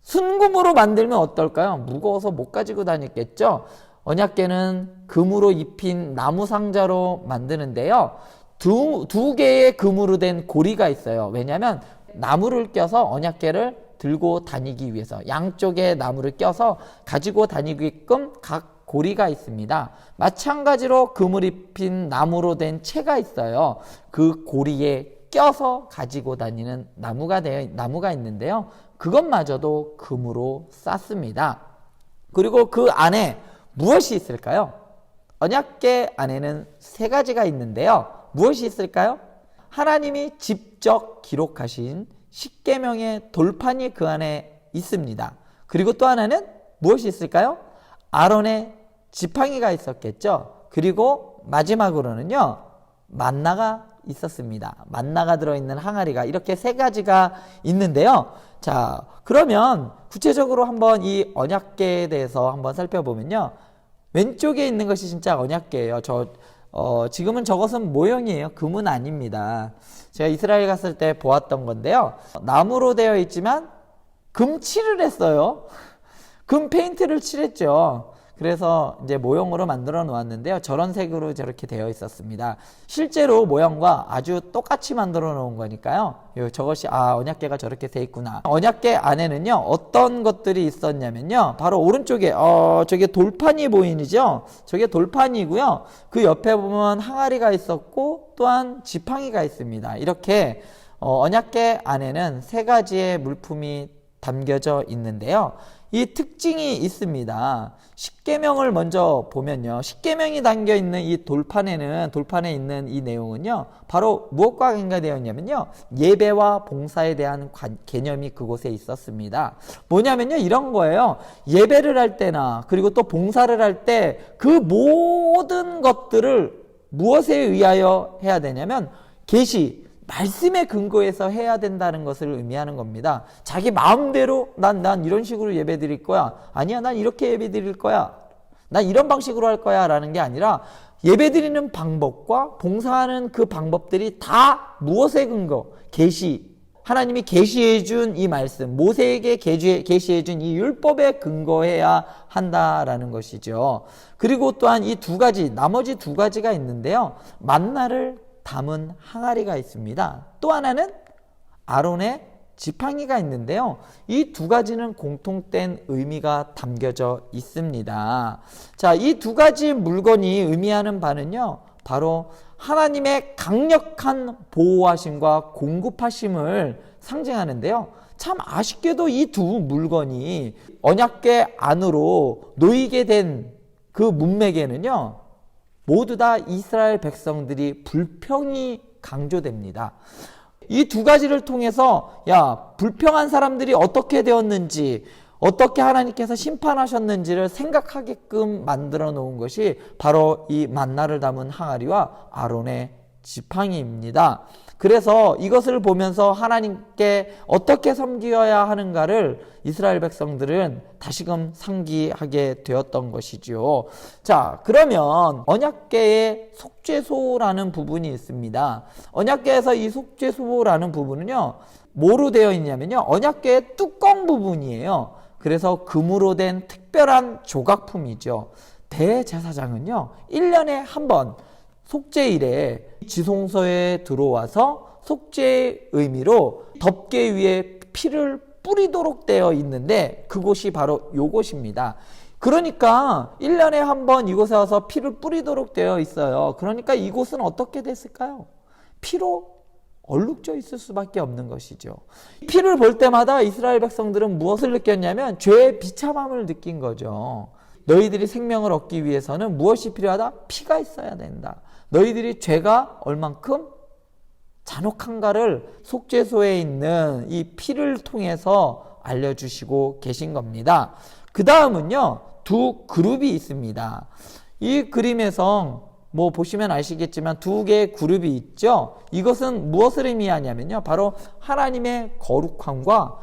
순금으로 만들면 어떨까요? 무거워서 못 가지고 다녔겠죠? 언약궤는 금으로 입힌 나무 상자로 만드는데요. 두 개의 금으로 된 고리가 있어요. 왜냐하면 나무를 껴서 언약궤를 들고 다니기 위해서 양쪽에 나무를 껴서 가지고 다니게끔 각 고리가 있습니다. 마찬가지로 금을 입힌 나무로 된 채가 있어요. 그 고리에 껴서 가지고 다니는 나무가 있는데요. 그것마저도 금으로 쌌습니다. 그리고 그 안에 무엇이 있을까요? 언약궤 안에는 세 가지가 있는데요. 무엇이 있을까요? 하나님이 직접 기록하신 십계명의 돌판이 그 안에 있습니다. 그리고 또 하나는 무엇이 있을까요? 아론의 지팡이가 있었겠죠. 그리고 마지막으로는요, 만나가 있었습니다. 만나가 들어있는 항아리가, 이렇게 세 가지가 있는데요. 자, 그러면 구체적으로 한번 이 언약궤에 대해서 한번 살펴보면요, 왼쪽에 있는 것이 진짜 언약궤예요. 지금은 저것은 모형이에요. 금은 아닙니다. 제가 이스라엘 갔을 때 보았던 건데요, 나무로 되어 있지만 금칠을 했어요. 금 페인트를 칠했죠. 그래서 이제 모형으로 만들어 놓았는데요, 저런 색으로 저렇게 되어 있었습니다. 실제로 모형과 아주 똑같이 만들어 놓은 거니까요, 저것이 언약궤가 저렇게 돼 있구나. 언약궤 안에는요 어떤 것들이 있었냐면요, 바로 오른쪽에 저게 돌판이 보이죠? 저게 돌판이고요, 그 옆에 보면 항아리가 있었고 또한 지팡이가 있습니다. 이렇게 언약궤 안에는 세 가지의 물품이 담겨져 있는데요, 이 특징이 있습니다. 십계명을 먼저 보면요. 십계명이 담겨 있는 이 돌판에 있는 이 내용은요. 바로 무엇과 연관되어 있냐면요. 예배와 봉사에 대한 개념이 그곳에 있었습니다. 뭐냐면요. 이런 거예요. 예배를 할 때나 그리고 또 봉사를 할 때 그 모든 것들을 무엇에 의하여 해야 되냐면 계시, 말씀에 근거해서 해야 된다는 것을 의미하는 겁니다. 자기 마음대로 난 이런 식으로 예배 드릴 거야. 아니야, 난 이렇게 예배 드릴 거야. 난 이런 방식으로 할 거야. 라는 게 아니라 예배 드리는 방법과 봉사하는 그 방법들이 다 무엇에 근거? 계시. 하나님이 계시해 준 이 말씀, 모세에게 계시해 준 이 율법에 근거해야 한다라는 것이죠. 그리고 또한 이 두 가지, 나머지 두 가지가 있는데요. 만나를 담은 항아리가 있습니다. 또 하나는 아론의 지팡이가 있는데요. 이 두 가지는 공통된 의미가 담겨져 있습니다. 자, 이 두 가지 물건이 의미하는 바는요. 바로 하나님의 강력한 보호하심과 공급하심을 상징하는데요. 참 아쉽게도 이 두 물건이 언약궤 안으로 놓이게 된 그 문맥에는요. 모두 다 이스라엘 백성들이 불평이 강조됩니다. 이 두 가지를 통해서 불평한 사람들이 어떻게 되었는지, 어떻게 하나님께서 심판하셨는지를 생각하게끔 만들어 놓은 것이 바로 이 만나를 담은 항아리와 아론의 지팡이입니다. 그래서 이것을 보면서 하나님께 어떻게 섬겨야 하는가를 이스라엘 백성들은 다시금 상기하게 되었던 것이죠. 자, 그러면 언약궤의 속죄소라는 부분이 있습니다. 언약궤에서 이 속죄소라는 부분은요, 뭐로 되어 있냐면요, 언약궤의 뚜껑 부분이에요. 그래서 금으로 된 특별한 조각품이죠. 대제사장은요, 1년에 한 번 속죄일에 지성소에 들어와서 속죄의 의미로 덮개 위에 피를 뿌리도록 되어 있는데 그곳이 바로 요곳입니다. 그러니까 1년에 한 번 이곳에 와서 피를 뿌리도록 되어 있어요. 그러니까 이곳은 어떻게 됐을까요? 피로 얼룩져 있을 수밖에 없는 것이죠. 피를 볼 때마다 이스라엘 백성들은 무엇을 느꼈냐면 죄의 비참함을 느낀 거죠. 너희들이 생명을 얻기 위해서는 무엇이 필요하다? 피가 있어야 된다. 너희들이 죄가 얼만큼 잔혹한가를 속죄소에 있는 이 피를 통해서 알려주시고 계신 겁니다. 그 다음은요, 두 그룹이 있습니다. 이 그림에서 보시면 아시겠지만 두 개의 그룹이 있죠. 이것은 무엇을 의미하냐면요, 바로 하나님의 거룩함과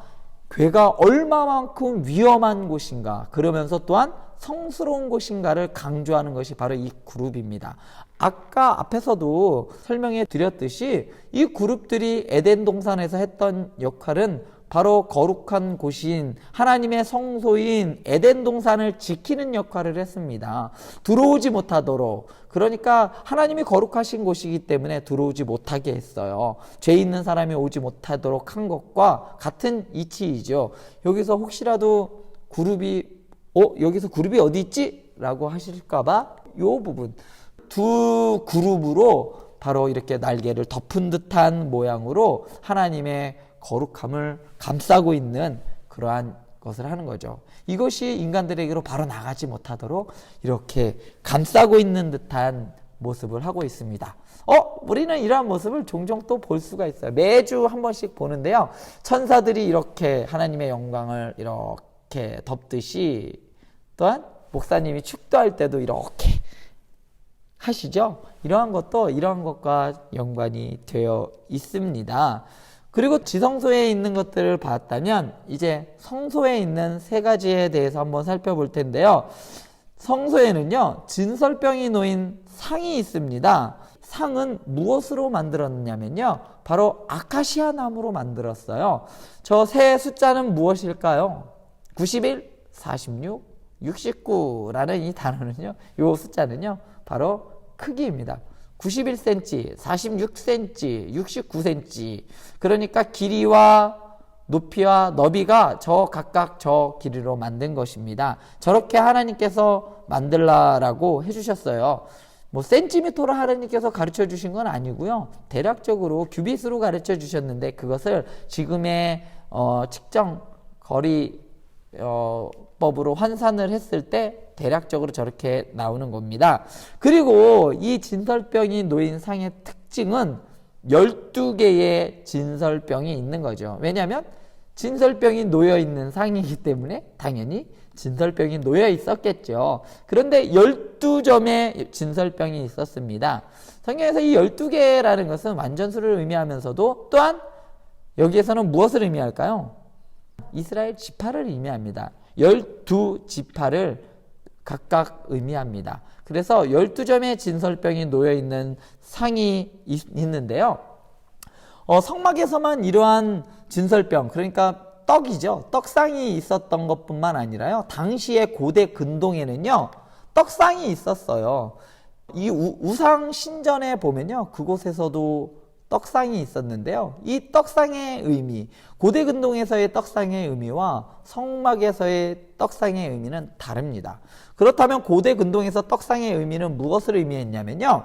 궤가 얼마만큼 위험한 곳인가, 그러면서 또한 성스러운 곳인가를 강조하는 것이 바로 이 그룹입니다. 아까 앞에서도 설명해 드렸듯이 이 그룹들이 에덴 동산에서 했던 역할은 바로 거룩한 곳인 하나님의 성소인 에덴 동산을 지키는 역할을 했습니다. 들어오지 못하도록, 그러니까 하나님이 거룩하신 곳이기 때문에 들어오지 못하게 했어요. 죄 있는 사람이 오지 못하도록 한 것과 같은 이치이죠. 여기서 혹시라도 여기서 그룹이 어디 있지? 라고 하실까봐 이 부분, 두 그룹으로 바로 이렇게 날개를 덮은 듯한 모양으로 하나님의 거룩함을 감싸고 있는 그러한 것을 하는 거죠. 이것이 인간들에게로 바로 나가지 못하도록 이렇게 감싸고 있는 듯한 모습을 하고 있습니다. 우리는 이러한 모습을 종종 또 볼 수가 있어요. 매주 한 번씩 보는데요. 천사들이 이렇게 하나님의 영광을 이렇게 덮듯이, 또한 목사님이 축도할 때도 이렇게 하시죠. 이러한 것도 이러한 것과 연관이 되어 있습니다. 그리고 지성소에 있는 것들을 봤다면 이제 성소에 있는 세 가지에 대해서 한번 살펴볼 텐데요. 성소에는요, 진설병이 놓인 상이 있습니다. 상은 무엇으로 만들었냐면요, 바로 아카시아 나무로 만들었어요. 저 세 숫자는 무엇일까요? 91, 46, 69라는 이 단어는요, 이 숫자는요, 바로 크기입니다. 91cm, 46cm, 69cm. 그러니까 길이와 높이와 너비가 각각 저 길이로 만든 것입니다. 저렇게 하나님께서 만들라라고 해주셨어요. 센티미터로 하나님께서 가르쳐 주신 건 아니고요. 대략적으로 규빗으로 가르쳐 주셨는데 그것을 지금의 측정 거리 법으로 환산을 했을 때 대략적으로 저렇게 나오는 겁니다. 그리고 이 진설병이 놓인 상의 특징은 12개의 진설병이 있는 거죠. 왜냐하면 진설병이 놓여 있는 상이기 때문에 당연히 진설병이 놓여 있었겠죠. 그런데 12점의 진설병이 있었습니다. 성경에서 이 12개라는 것은 완전수를 의미하면서도 또한 여기에서는 무엇을 의미할까요? 이스라엘 지파를 의미합니다. 12지파를 각각 의미합니다. 그래서 12점의 진설병이 놓여있는 상이 있는데요. 성막에서만 이러한 진설병, 그러니까 떡이죠. 떡상이 있었던 것뿐만 아니라요. 당시의 고대 근동에는요. 떡상이 있었어요. 이 우상 신전에 보면요. 그곳에서도 떡상이 있었는데요. 이 떡상의 의미, 고대 근동에서의 떡상의 의미와 성막에서의 떡상의 의미는 다릅니다. 그렇다면 고대 근동에서 떡상의 의미는 무엇을 의미했냐면요.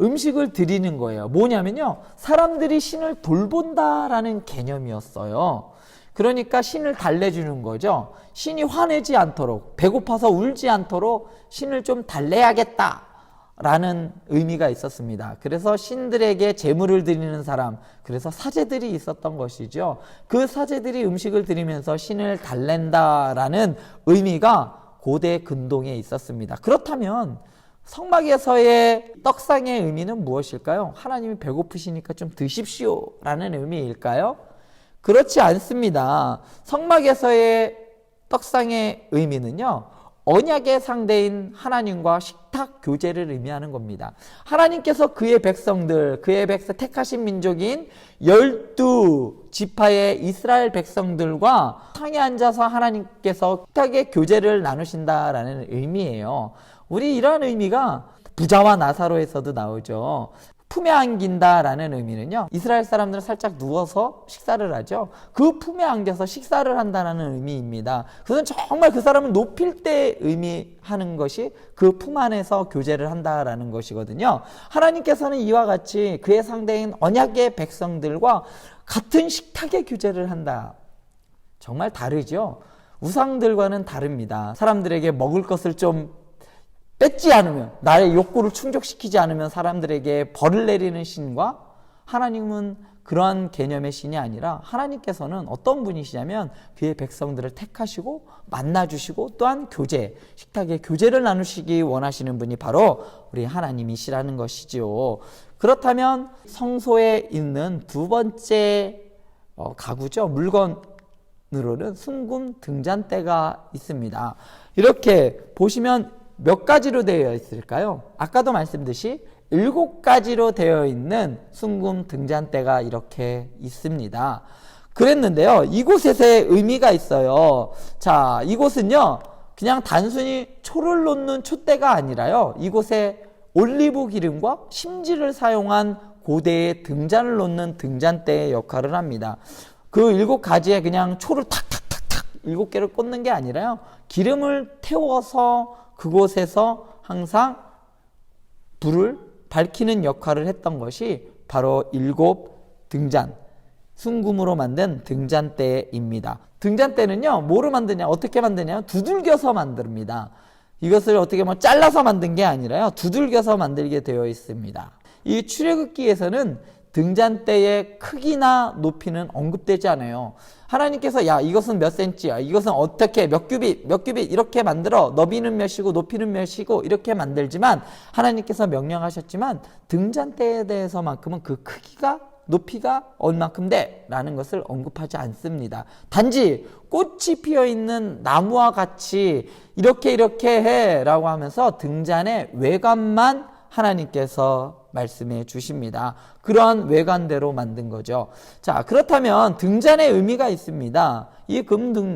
음식을 드리는 거예요. 뭐냐면요. 사람들이 신을 돌본다라는 개념이었어요. 그러니까 신을 달래주는 거죠. 신이 화내지 않도록, 배고파서 울지 않도록 신을 좀 달래야겠다 라는 의미가 있었습니다. 그래서 신들에게 제물을 드리는 사람, 그래서 사제들이 있었던 것이죠. 그 사제들이 음식을 드리면서 신을 달랜다라는 의미가 고대 근동에 있었습니다. 그렇다면 성막에서의 떡상의 의미는 무엇일까요? 하나님이 배고프시니까 좀 드십시오 라는 의미일까요? 그렇지 않습니다. 성막에서의 떡상의 의미는요, 언약의 상대인 하나님과 식탁 교제를 의미하는 겁니다. 하나님께서 그의 백성들, 그의 택하신 민족인 12지파의 이스라엘 백성들과 상에 앉아서 하나님께서 식탁의 교제를 나누신다라는 의미예요. 우리 이러한 의미가 부자와 나사로에서도 나오죠. 품에 안긴다라는 의미는요, 이스라엘 사람들은 살짝 누워서 식사를 하죠. 그 품에 안겨서 식사를 한다는 의미입니다. 그것은 정말 그 사람을 높일 때 의미하는 것이 그 품 안에서 교제를 한다라는 것이거든요. 하나님께서는 이와 같이 그의 상대인 언약의 백성들과 같은 식탁의 교제를 한다. 정말 다르죠. 우상들과는 다릅니다. 사람들에게 먹을 것을 좀 뺏지 않으면, 나의 욕구를 충족시키지 않으면 사람들에게 벌을 내리는 신과 하나님은 그러한 개념의 신이 아니라 하나님께서는 어떤 분이시냐면 그의 백성들을 택하시고 만나주시고 또한 교제, 식탁의 교제를 나누시기 원하시는 분이 바로 우리 하나님이시라는 것이지요. 그렇다면 성소에 있는 두 번째 가구죠. 물건으로는 순금 등잔대가 있습니다. 이렇게 보시면 몇 가지로 되어 있을까요? 아까도 말씀드렸듯이 7가지로 되어 있는 순금 등잔대가 이렇게 있습니다. 그랬는데요. 이곳에서의 의미가 있어요. 자, 이곳은요, 그냥 단순히 초를 놓는 촛대가 아니라요. 이곳에 올리브 기름과 심지를 사용한 고대의 등잔을 놓는 등잔대의 역할을 합니다. 그 7가지에 그냥 초를 탁탁탁탁 7개를 꽂는 게 아니라요. 기름을 태워서 그곳에서 항상 불을 밝히는 역할을 했던 것이 바로 7등잔, 순금으로 만든 등잔대입니다. 등잔대는요, 뭐로 만드냐, 어떻게 만드냐, 두들겨서 만듭니다. 이것을 어떻게 잘라서 만든 게 아니라요, 두들겨서 만들게 되어 있습니다. 이 출애굽기에서는 등잔대의 크기나 높이는 언급되지 않아요. 하나님께서 야, 이것은 몇 센치야, 이것은 어떻게 몇 규빗 이렇게 만들어, 너비는 몇이고 높이는 몇이고 이렇게 만들지만 하나님께서 명령하셨지만 등잔대에 대해서만큼은 그 크기가 높이가 얼만큼 돼 라는 것을 언급하지 않습니다. 단지 꽃이 피어있는 나무와 같이 이렇게 해 라고 하면서 등잔의 외관만 하나님께서 말씀해 주십니다. 그러한 외관대로 만든 거죠. 자, 그렇다면 등잔의 의미가 있습니다. 이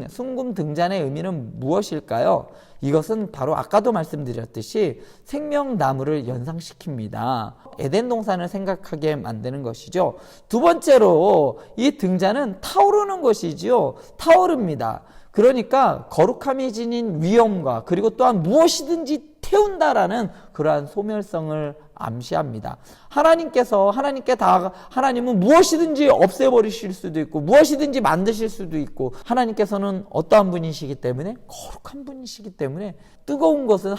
순금 등잔의 의미는 무엇일까요? 이것은 바로 아까도 말씀드렸듯이 생명나무를 연상시킵니다. 에덴 동산을 생각하게 만드는 것이죠. 두 번째로 이 등잔은 타오르는 것이지요. 타오릅니다. 그러니까 거룩함이 지닌 위엄과 그리고 또한 무엇이든지 태운다라는 그러한 소멸성을 암시합니다. 하나님은 무엇이든지 없애버리실 수도 있고 무엇이든지 만드실 수도 있고, 하나님께서는 어떠한 분이시기 때문에 거룩한 분이시기 때문에 뜨거운 것은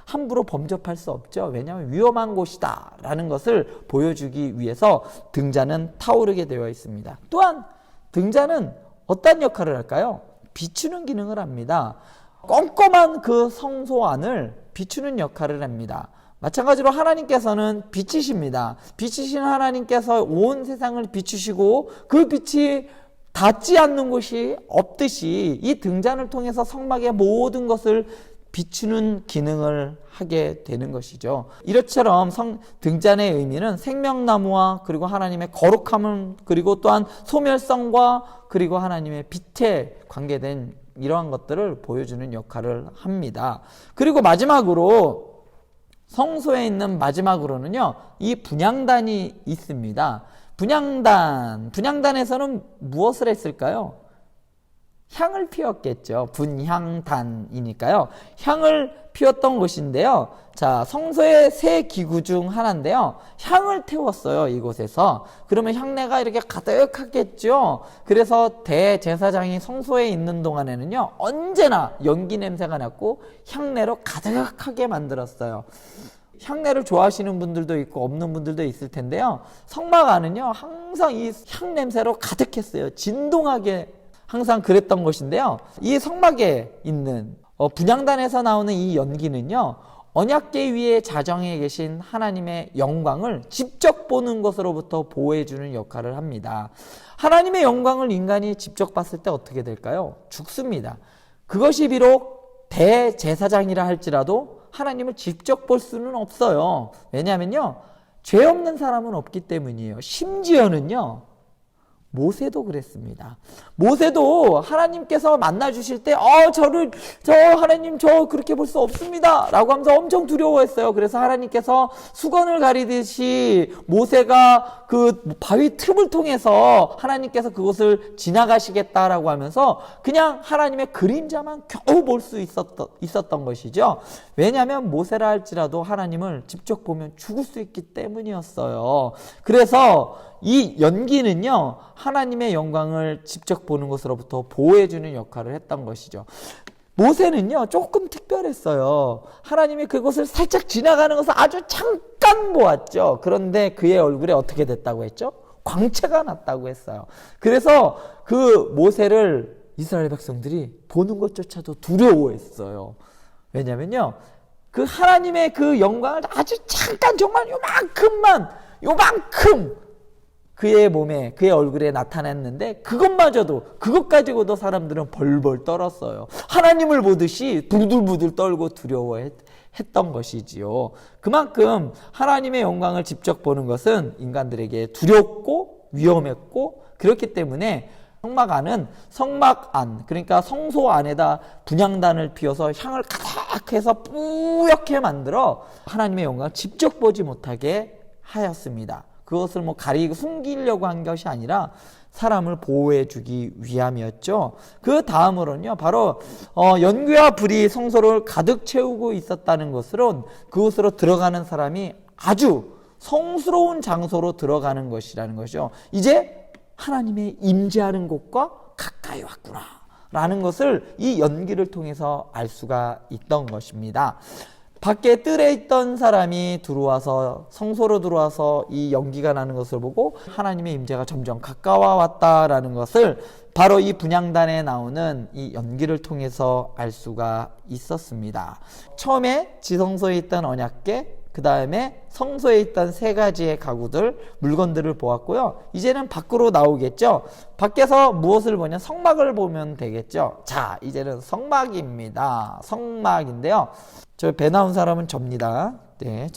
함부로 범접할 수 없죠. 왜냐하면 위험한 곳이다 라는 것을 보여주기 위해서 등잔은 타오르게 되어 있습니다. 또한 등잔은 어떤 역할을 할까요? 비추는 기능을 합니다. 껌껌한 그 성소 안을 비추는 역할을 합니다. 마찬가지로 하나님께서는 빛이십니다. 빛이신 하나님께서 온 세상을 비추시고 그 빛이 닿지 않는 곳이 없듯이 이 등잔을 통해서 성막의 모든 것을 비추는 기능을 하게 되는 것이죠. 이것처럼 등잔의 의미는 생명나무와 그리고 하나님의 거룩함을, 그리고 또한 소멸성과 그리고 하나님의 빛에 관계된 이러한 것들을 보여주는 역할을 합니다. 그리고 마지막으로 성소에 있는 마지막으로는요, 이 분향단이 있습니다. 분향단에서는 무엇을 했을까요? 향을 피웠겠죠. 분향단이니까요. 향을 피웠던 곳인데요. 자, 성소의 세 기구 중 하나인데요. 향을 태웠어요, 이곳에서. 그러면 향내가 이렇게 가득하겠죠. 그래서 대제사장이 성소에 있는 동안에는요, 언제나 연기 냄새가 났고 향내로 가득하게 만들었어요. 향내를 좋아하시는 분들도 있고 없는 분들도 있을 텐데요. 성막 안은요, 항상 이 향 냄새로 가득했어요. 진동하게 항상 그랬던 것인데요. 이 성막에 있는 분향단에서 나오는 이 연기는요, 언약궤 위에 자정해 계신 하나님의 영광을 직접 보는 것으로부터 보호해주는 역할을 합니다. 하나님의 영광을 인간이 직접 봤을 때 어떻게 될까요? 죽습니다. 그것이 비록 대제사장이라 할지라도 하나님을 직접 볼 수는 없어요. 왜냐하면요, 죄 없는 사람은 없기 때문이에요. 심지어는요, 모세도 그랬습니다. 모세도 하나님께서 만나 주실 때 하나님 저 그렇게 볼 수 없습니다 라고 하면서 엄청 두려워했어요. 그래서 하나님께서 수건을 가리듯이 모세가 그 바위 틈을 통해서 하나님께서 그것을 지나가시겠다라고 하면서 그냥 하나님의 그림자만 겨우 볼 수 있었던 것이죠. 왜냐하면 모세라 할지라도 하나님을 직접 보면 죽을 수 있기 때문이었어요. 그래서 이 연기는요, 하나님의 영광을 직접 보는 것으로부터 보호해주는 역할을 했던 것이죠. 모세는요, 조금 특별했어요. 하나님이 그곳을 살짝 지나가는 것을 아주 잠깐 보았죠. 그런데 그의 얼굴에 어떻게 됐다고 했죠? 광채가 났다고 했어요. 그래서 그 모세를 이스라엘 백성들이 보는 것조차도 두려워했어요. 왜냐면요, 그 하나님의 그 영광을 아주 잠깐, 정말 요만큼 그의 몸에, 그의 얼굴에 나타났는데 그것 가지고도 사람들은 벌벌 떨었어요. 하나님을 보듯이 부들부들 떨고 두려워했던 것이지요. 그만큼 하나님의 영광을 직접 보는 것은 인간들에게 두렵고 위험했고, 그렇기 때문에 성막 안, 그러니까 성소 안에다 분향단을 피워서 향을 가득해서 뿌옇게 만들어 하나님의 영광을 직접 보지 못하게 하였습니다. 그것을 가리고 숨기려고 한 것이 아니라 사람을 보호해 주기 위함이었죠. 그 다음으로는요, 바로 연기와 불이 성소를 가득 채우고 있었다는 것으론 그곳으로 들어가는 사람이 아주 성스러운 장소로 들어가는 것이라는 것이죠. 이제 하나님의 임재하는 곳과 가까이 왔구나 라는 것을 이 연기를 통해서 알 수가 있던 것입니다. 밖에 뜰에 있던 사람이 성소로 들어와서 이 연기가 나는 것을 보고 하나님의 임재가 점점 가까워 왔다라는 것을 바로 이 분향단에 나오는 이 연기를 통해서 알 수가 있었습니다. 처음에 지성소에 있던 언약궤, 그 다음에 성소에 있던 세 가지의 가구들, 물건들을 보았고요. 이제는 밖으로 나오겠죠. 밖에서 무엇을 보냐? 성막을 보면 되겠죠. 자, 이제는 성막입니다. 성막인데요. 저 배 나온 사람은 접니다. 네.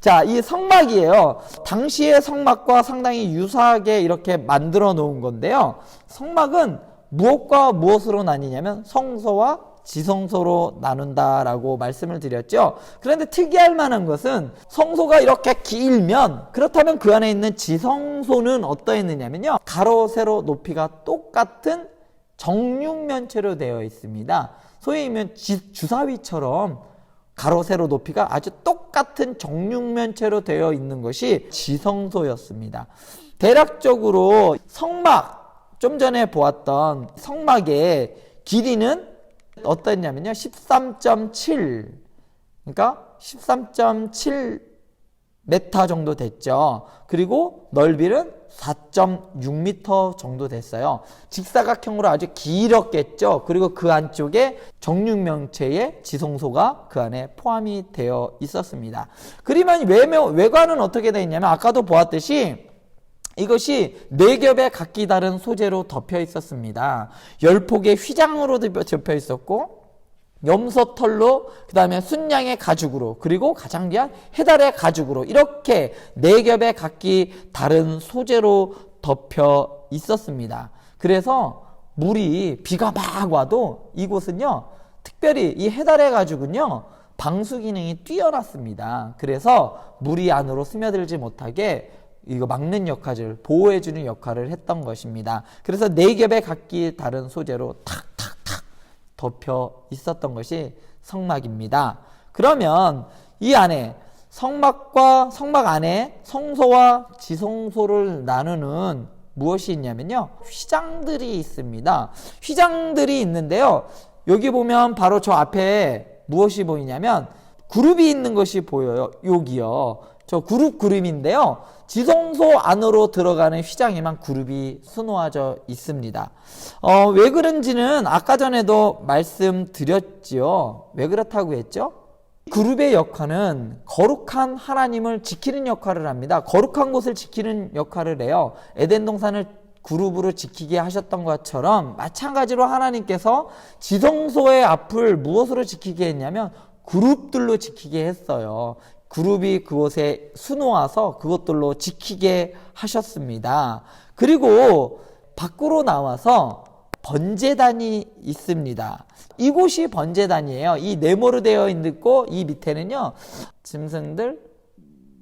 자, 이 성막이에요. 당시의 성막과 상당히 유사하게 이렇게 만들어 놓은 건데요. 성막은 무엇과 무엇으로 나뉘냐면 성소와 지성소로 나눈다라고 말씀을 드렸죠. 그런데 특이할 만한 것은 성소가 이렇게 길면, 그렇다면 그 안에 있는 지성소는 어떠했느냐면요, 가로 세로 높이가 똑같은 정육면체로 되어 있습니다. 소위 말하면 주사위처럼 가로 세로 높이가 아주 똑같은 정육면체로 되어 있는 것이 지성소였습니다. 대략적으로 성막, 좀 전에 보았던 성막의 길이는 어떠냐면요, 13.7, 그러니까 13.7 메타 정도 됐죠. 그리고 넓이는 4.6m 정도 됐어요. 직사각형으로 아주 길었겠죠. 그리고 그 안쪽에 정육면체의 지성소가 그 안에 포함이 되어 있었습니다. 그러면 외관은 어떻게 되어 있냐면 아까도 보았듯이 이것이 4겹의 각기 다른 소재로 덮여 있었습니다. 10폭의 휘장으로 덮여 있었고, 염소털로, 그 다음에 순양의 가죽으로, 그리고 가장 귀한 해달의 가죽으로, 이렇게 4겹의 각기 다른 소재로 덮여 있었습니다. 그래서 비가 막 와도 이곳은요, 특별히 이 해달의 가죽은요, 방수 기능이 뛰어났습니다. 그래서 물이 안으로 스며들지 못하게 이거 막는 역할을, 보호해주는 역할을 했던 것입니다. 그래서 4겹의 각기 다른 소재로 탁탁탁 덮여 있었던 것이 성막입니다. 그러면 이 안에 성막 안에 성소와 지성소를 나누는 무엇이 있냐면요, 휘장들이 있습니다. 휘장들이 있는데요, 여기 보면 바로 저 앞에 무엇이 보이냐면 그룹이 있는 것이 보여요. 여기요. 저 그룹인데요, 지성소 안으로 들어가는 휘장에만 그룹이 수놓아져 있습니다. 왜 그런지는 아까 전에도 말씀드렸지요. 왜 그렇다고 했죠? 그룹의 역할은 거룩한 하나님을 지키는 역할을 합니다. 거룩한 곳을 지키는 역할을 해요. 에덴 동산을 그룹으로 지키게 하셨던 것처럼 마찬가지로 하나님께서 지성소의 앞을 무엇으로 지키게 했냐면 그룹들로 지키게 했어요. 그룹이 그곳에 수놓아서 그것들로 지키게 하셨습니다. 그리고 밖으로 나와서 번제단이 있습니다. 이곳이 번제단이에요. 이 네모로 되어 있고 이 밑에는요, 짐승들,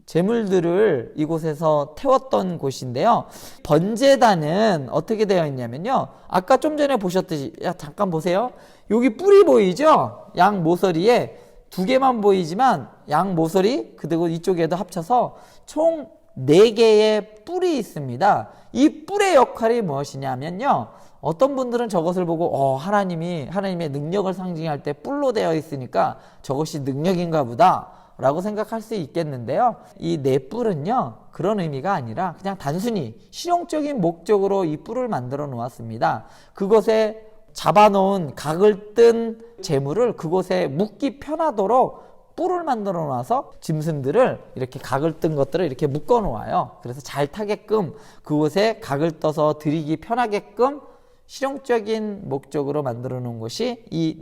제물들을 이곳에서 태웠던 곳인데요. 번제단은 어떻게 되어 있냐면요, 아까 좀 전에 보셨듯이, 잠깐 보세요. 여기 뿔이 보이죠? 양 모서리에 2개만 보이지만 양 모서리 그리고 이쪽에도 합쳐서 총 4개의 뿔이 있습니다. 이 뿔의 역할이 무엇이냐면요, 어떤 분들은 저것을 보고 하나님의 능력을 상징할 때 뿔로 되어 있으니까 저것이 능력인가 보다 라고 생각할 수 있겠는데요, 이 4뿔은요 그런 의미가 아니라 그냥 단순히 실용적인 목적으로 이 뿔을 만들어 놓았습니다. 그것에 잡아놓은 각을 뜬 재물을 그곳에 묻기 편하도록 뿔을 만들어 놔서 짐승들을 이렇게 각을 뜬 것들을 이렇게 묶어 놓아요. 그래서 잘 타게끔 그곳에 각을 떠서 들이기 편하게끔 실용적인 목적으로 만들어 놓은 것이 이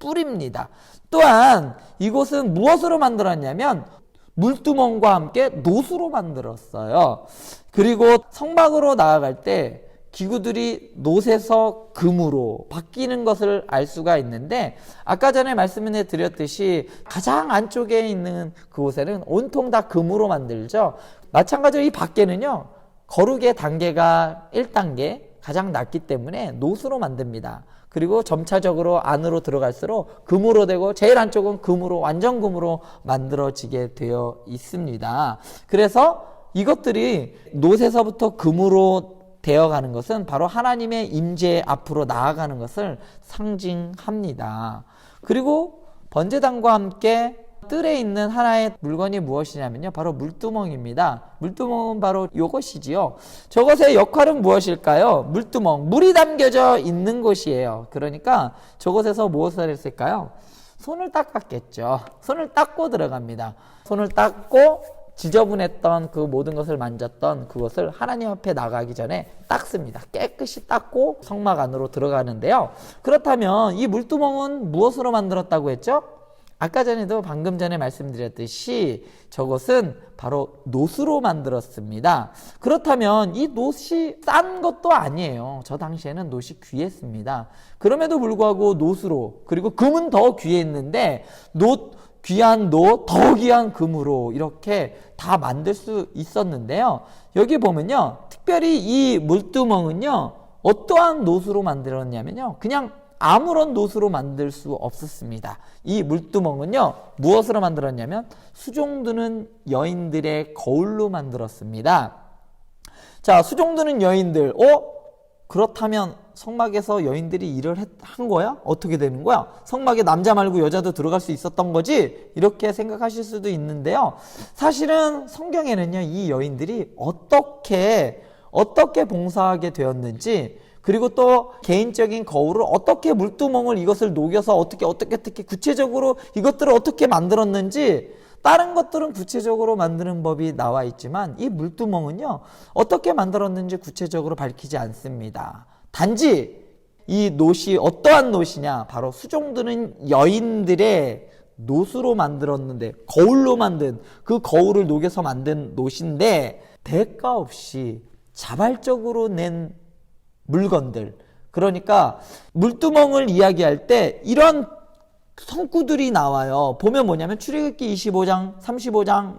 4뿔입니다. 또한 이곳은 무엇으로 만들었냐면 물두멍과 함께 노수로 만들었어요. 그리고 성막으로 나아갈 때 기구들이 놋에서 금으로 바뀌는 것을 알 수가 있는데, 아까 전에 말씀을 드렸듯이 가장 안쪽에 있는 그곳에는 온통 다 금으로 만들죠. 마찬가지로 이 밖에는요, 거룩의 단계가 1단계 가장 낮기 때문에 놋으로 만듭니다. 그리고 점차적으로 안으로 들어갈수록 금으로 되고 제일 안쪽은 금으로, 완전 금으로 만들어지게 되어 있습니다. 그래서 이것들이 놋에서부터 금으로 되어가는 것은 바로 하나님의 임재 앞으로 나아가는 것을 상징합니다. 그리고 번제단과 함께 뜰에 있는 하나의 물건이 무엇이냐면요, 바로 물두멍입니다. 물두멍은 바로 이것이지요. 저것의 역할은 무엇일까요? 물두멍, 물이 담겨져 있는 곳이에요. 그러니까 저것에서 무엇을 했을까요? 손을 닦았겠죠. 손을 닦고 들어갑니다. 손을 닦고 지저분했던 그 모든 것을 만졌던 그것을 하나님 앞에 나가기 전에 닦습니다. 깨끗이 닦고 성막 안으로 들어가는데요. 그렇다면 이 물두멍은 무엇으로 만들었다고 했죠? 아까 전에도 방금 전에 말씀드렸듯이 저것은 바로 놋으로 만들었습니다. 그렇다면 이 놋이 싼 것도 아니에요. 저 당시에는 놋이 귀했습니다. 그럼에도 불구하고 놋으로, 그리고 금은 더 귀했는데 귀한 놋, 더 귀한 금으로 이렇게 다 만들 수 있었는데요. 여기 보면요, 특별히 이 물두멍은요 어떠한 놋으로 만들었냐면요, 그냥 아무런 노수로 만들 수 없었습니다. 이 물두멍은요, 무엇으로 만들었냐면 수종드는 여인들의 거울로 만들었습니다. 자, 수종드는 여인들, 그렇다면 성막에서 여인들이 일을 한 거야? 어떻게 되는 거야? 성막에 남자 말고 여자도 들어갈 수 있었던 거지? 이렇게 생각하실 수도 있는데요. 사실은 성경에는요, 이 여인들이 어떻게 봉사하게 되었는지, 그리고 또 개인적인 거울을 어떻게 물두멍을 이것을 녹여서 어떻게 구체적으로 이것들을 어떻게 만들었는지, 다른 것들은 구체적으로 만드는 법이 나와 있지만 이 물두멍은요, 어떻게 만들었는지 구체적으로 밝히지 않습니다. 단지 이 노시 어떠한 노시냐, 바로 수종드는 여인들의 노수로 만들었는데, 거울로 만든, 그 거울을 녹여서 만든 노시인데 대가 없이 자발적으로 낸 물건들, 그러니까 물두멍을 이야기할 때 이런 성구들이 나와요. 보면 뭐냐면 출애굽기 25장, 35장,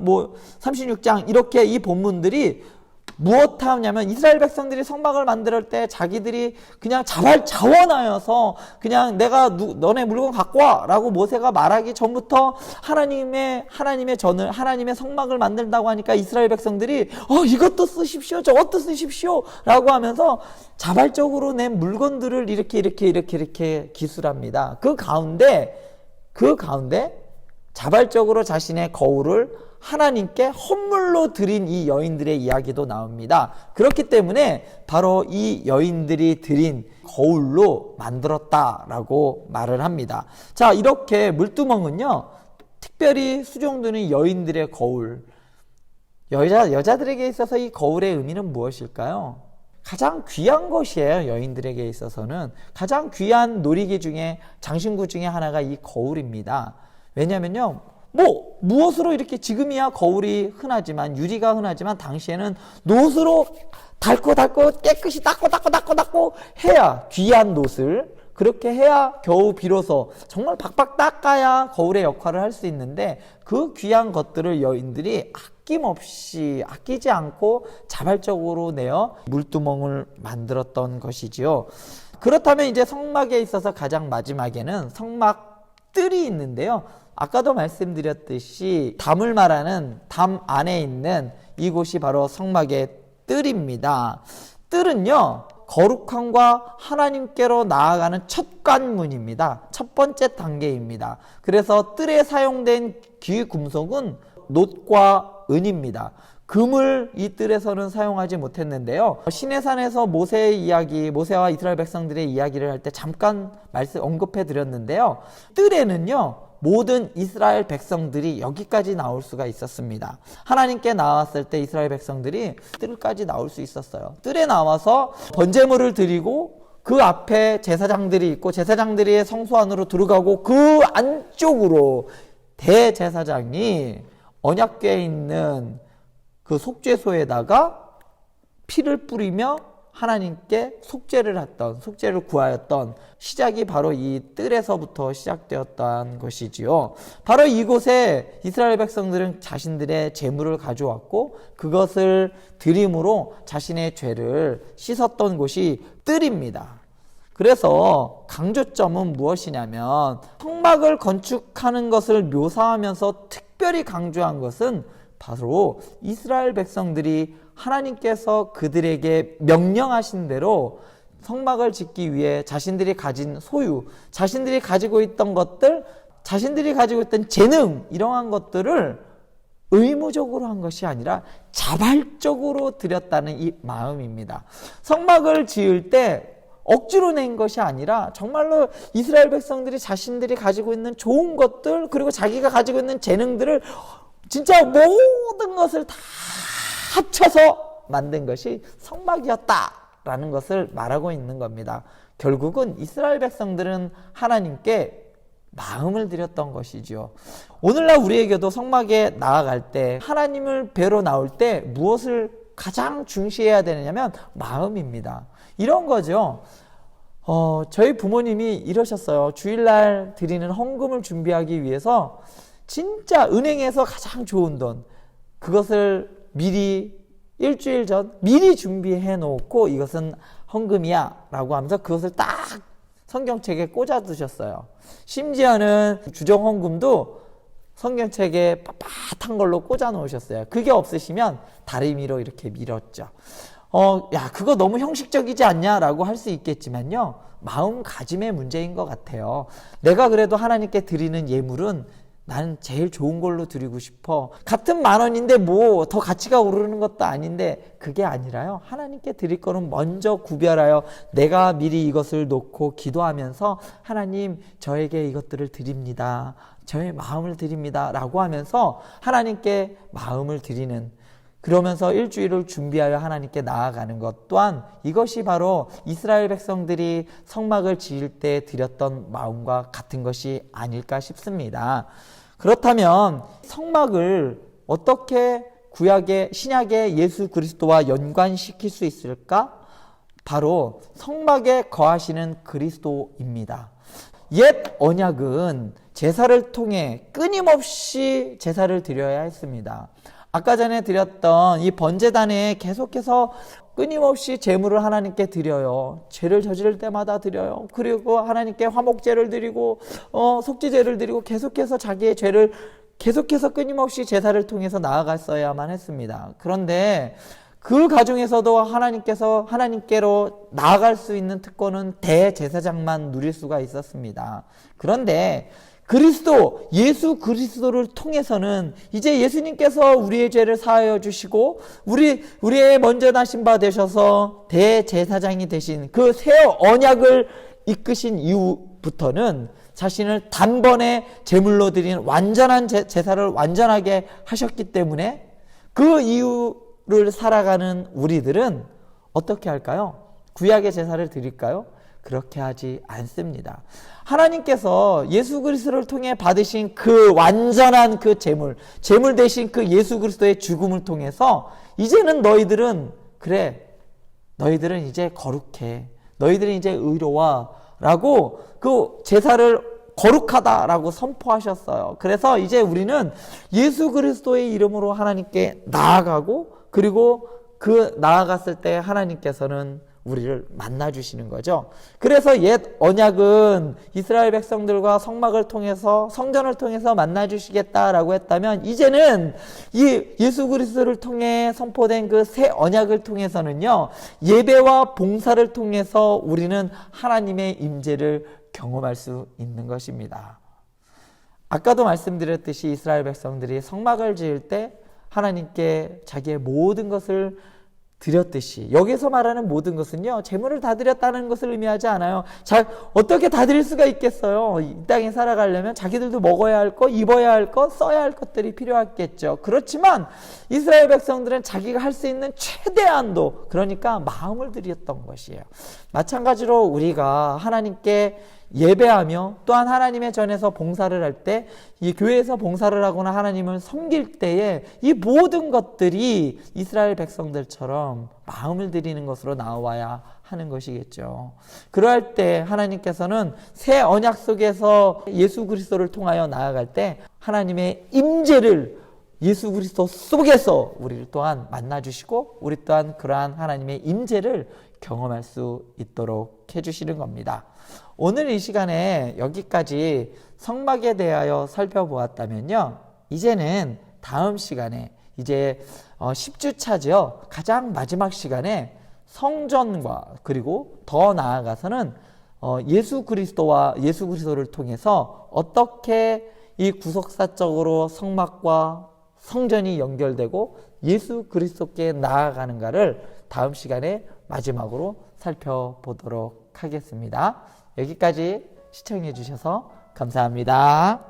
36장 이렇게 이 본문들이 무엇 하냐면 이스라엘 백성들이 성막을 만들 때 자기들이 그냥 자원하여서 그냥 내가 너네 물건 갖고 와 라고 모세가 말하기 전부터 하나님의 성막을 만든다고 하니까 이스라엘 백성들이 이것도 쓰십시오, 저것도 쓰십시오 라고 하면서 자발적으로 낸 물건들을 이렇게 기술합니다. 그 가운데 자발적으로 자신의 거울을 하나님께 헌물로 드린 이 여인들의 이야기도 나옵니다. 그렇기 때문에 바로 이 여인들이 드린 거울로 만들었다라고 말을 합니다. 자, 이렇게 물두멍은요, 특별히 수종드는 여인들의 거울, 여자들에게 있어서 이 거울의 의미는 무엇일까요? 가장 귀한 것이에요. 여인들에게 있어서는 가장 귀한 놀이기 중에, 장신구 중에 하나가 이 거울입니다. 왜냐면요, 무엇으로 이렇게, 지금이야 거울이 흔하지만, 유리가 흔하지만 당시에는 노스로 닳고 깨끗이 닦고 해야, 귀한 노스를 그렇게 해야 겨우 비로소 정말 박박 닦아야 거울의 역할을 할 수 있는데, 그 귀한 것들을 여인들이 아끼지 않고 자발적으로 내어 물두멍을 만들었던 것이지요. 그렇다면 이제 성막에 있어서 가장 마지막에는 성막 뜰이 있는데요. 아까도 말씀드렸듯이 담을 말하는 담 안에 있는 이곳이 바로 성막의 뜰입니다. 뜰은요, 거룩함과 하나님께로 나아가는 첫 관문입니다. 첫 번째 단계입니다. 그래서 뜰에 사용된 귀금속은 놋과 은입니다. 금을 이 뜰에서는 사용하지 못했는데요. 시내산에서 모세와 이스라엘 백성들의 이야기를 할 때 잠깐 언급해 드렸는데요. 뜰에는요, 모든 이스라엘 백성들이 여기까지 나올 수가 있었습니다. 하나님께 나왔을 때 이스라엘 백성들이 뜰까지 나올 수 있었어요. 뜰에 나와서 번제물을 드리고 그 앞에 제사장들이 있고 제사장들이 성소 안으로 들어가고 그 안쪽으로 대제사장이 언약궤에 있는 그 속죄소에다가 피를 뿌리며 하나님께 속죄를 구하였던 시작이 바로 이 뜰에서부터 시작되었던 것이지요. 바로 이곳에 이스라엘 백성들은 자신들의 제물을 가져왔고 그것을 드림으로 자신의 죄를 씻었던 곳이 뜰입니다. 그래서 강조점은 무엇이냐면, 성막을 건축하는 것을 묘사하면서 특별히 강조한 것은 바로 이스라엘 백성들이 하나님께서 그들에게 명령하신 대로 성막을 짓기 위해 자신들이 가진 소유, 자신들이 가지고 있던 것들, 자신들이 가지고 있던 재능, 이러한 것들을 의무적으로 한 것이 아니라 자발적으로 드렸다는 이 마음입니다. 성막을 지을 때 억지로 낸 것이 아니라 정말로 이스라엘 백성들이 자신들이 가지고 있는 좋은 것들, 그리고 자기가 가지고 있는 재능들을 진짜 모든 것을 다 합쳐서 만든 것이 성막이었다라는 것을 말하고 있는 겁니다. 결국은 이스라엘 백성들은 하나님께 마음을 드렸던 것이죠. 오늘날 우리에게도 성막에 나아갈 때, 하나님을 뵈러 나올 때 무엇을 가장 중시해야 되느냐면 마음입니다. 이런 거죠. 저희 부모님이 이러셨어요. 주일날 드리는 헌금을 준비하기 위해서 진짜 은행에서 가장 좋은 돈, 그것을 미리 일주일 전 미리 준비해 놓고 이것은 헌금이야 라고 하면서 그것을 딱 성경책에 꽂아두셨어요. 심지어는 주정헌금도 성경책에 빳빳한 걸로 꽂아 놓으셨어요. 그게 없으시면 다리미로 이렇게 밀었죠. 야, 그거 너무 형식적이지 않냐라고 할 수 있겠지만요. 마음가짐의 문제인 것 같아요. 내가 그래도 하나님께 드리는 예물은 나는 제일 좋은 걸로 드리고 싶어. 같은 10,000원인데 뭐 더 가치가 오르는 것도 아닌데, 그게 아니라요. 하나님께 드릴 거는 먼저 구별하여 내가 미리 이것을 놓고 기도하면서 하나님, 저에게 이것들을 드립니다. 저의 마음을 드립니다. 라고 하면서 하나님께 마음을 드리는, 그러면서 일주일을 준비하여 하나님께 나아가는 것 또한, 이것이 바로 이스라엘 백성들이 성막을 지을 때 드렸던 마음과 같은 것이 아닐까 싶습니다. 그렇다면 성막을 어떻게 구약의 신약의 예수 그리스도와 연관시킬 수 있을까? 바로 성막에 거하시는 그리스도입니다. 옛 언약은 제사를 통해 끊임없이 제사를 드려야 했습니다. 아까 전에 드렸던 이 번제단에 계속해서 끊임없이 제물을 하나님께 드려요. 죄를 저지를 때마다 드려요. 그리고 하나님께 화목제를 드리고 속죄제를 드리고 계속해서 자기의 죄를 계속해서 끊임없이 제사를 통해서 나아갔어야만 했습니다. 그런데 그 과정에서도 하나님께로 나아갈 수 있는 특권은 대제사장만 누릴 수가 있었습니다. 그런데 그리스도, 예수 그리스도를 통해서는 이제 예수님께서 우리의 죄를 사하여 주시고 우리의 먼저 나신 바 되셔서 대제사장이 되신 그 새 언약을 이끄신 이후부터는 자신을 단번에 제물로 드린 완전한 제사를 완전하게 하셨기 때문에 그 이후를 살아가는 우리들은 어떻게 할까요? 구약의 제사를 드릴까요? 그렇게 하지 않습니다. 하나님께서 예수 그리스도를 통해 받으신 그 완전한 그 제물 대신 그 예수 그리스도의 죽음을 통해서 이제는 너희들은 이제 거룩해. 너희들은 이제 의로와 라고 그 제사를 거룩하다라고 선포하셨어요. 그래서 이제 우리는 예수 그리스도의 이름으로 하나님께 나아가고, 그리고 그 나아갔을 때 하나님께서는 우리를 만나주시는 거죠. 그래서 옛 언약은 이스라엘 백성들과 성막을 통해서, 성전을 통해서 만나주시겠다라고 했다면, 이제는 이 예수 그리스도를 통해 선포된 그 새 언약을 통해서는요, 예배와 봉사를 통해서 우리는 하나님의 임재를 경험할 수 있는 것입니다. 아까도 말씀드렸듯이 이스라엘 백성들이 성막을 지을 때 하나님께 자기의 모든 것을 드렸듯이, 여기서 말하는 모든 것은요, 재물을 다 드렸다는 것을 의미하지 않아요. 어떻게 다 드릴 수가 있겠어요? 이 땅에 살아가려면 자기들도 먹어야 할 것, 입어야 할 것, 써야 할 것들이 필요하겠죠. 그렇지만 이스라엘 백성들은 자기가 할 수 있는 최대한도, 그러니까 마음을 드렸던 것이에요. 마찬가지로 우리가 하나님께 예배하며 또한 하나님의 전에서 봉사를 할 때, 이 교회에서 봉사를 하거나 하나님을 섬길 때에 이 모든 것들이 이스라엘 백성들처럼 마음을 드리는 것으로 나와야 하는 것이겠죠. 그러할 때 하나님께서는 새 언약 속에서 예수 그리스도를 통하여 나아갈 때 하나님의 임재를 예수 그리스도 속에서 우리를 또한 만나주시고, 우리 또한 그러한 하나님의 임재를 경험할 수 있도록 해주시는 겁니다. 오늘 이 시간에 여기까지 성막에 대하여 살펴보았다면요, 이제는 다음 시간에 이제 10주차죠. 가장 마지막 시간에 성전과, 그리고 더 나아가서는 예수 그리스도를 통해서 어떻게 이 구속사적으로 성막과 성전이 연결되고 예수 그리스도께 나아가는가를 다음 시간에 마지막으로 살펴보도록 하겠습니다. 여기까지 시청해 주셔서 감사합니다.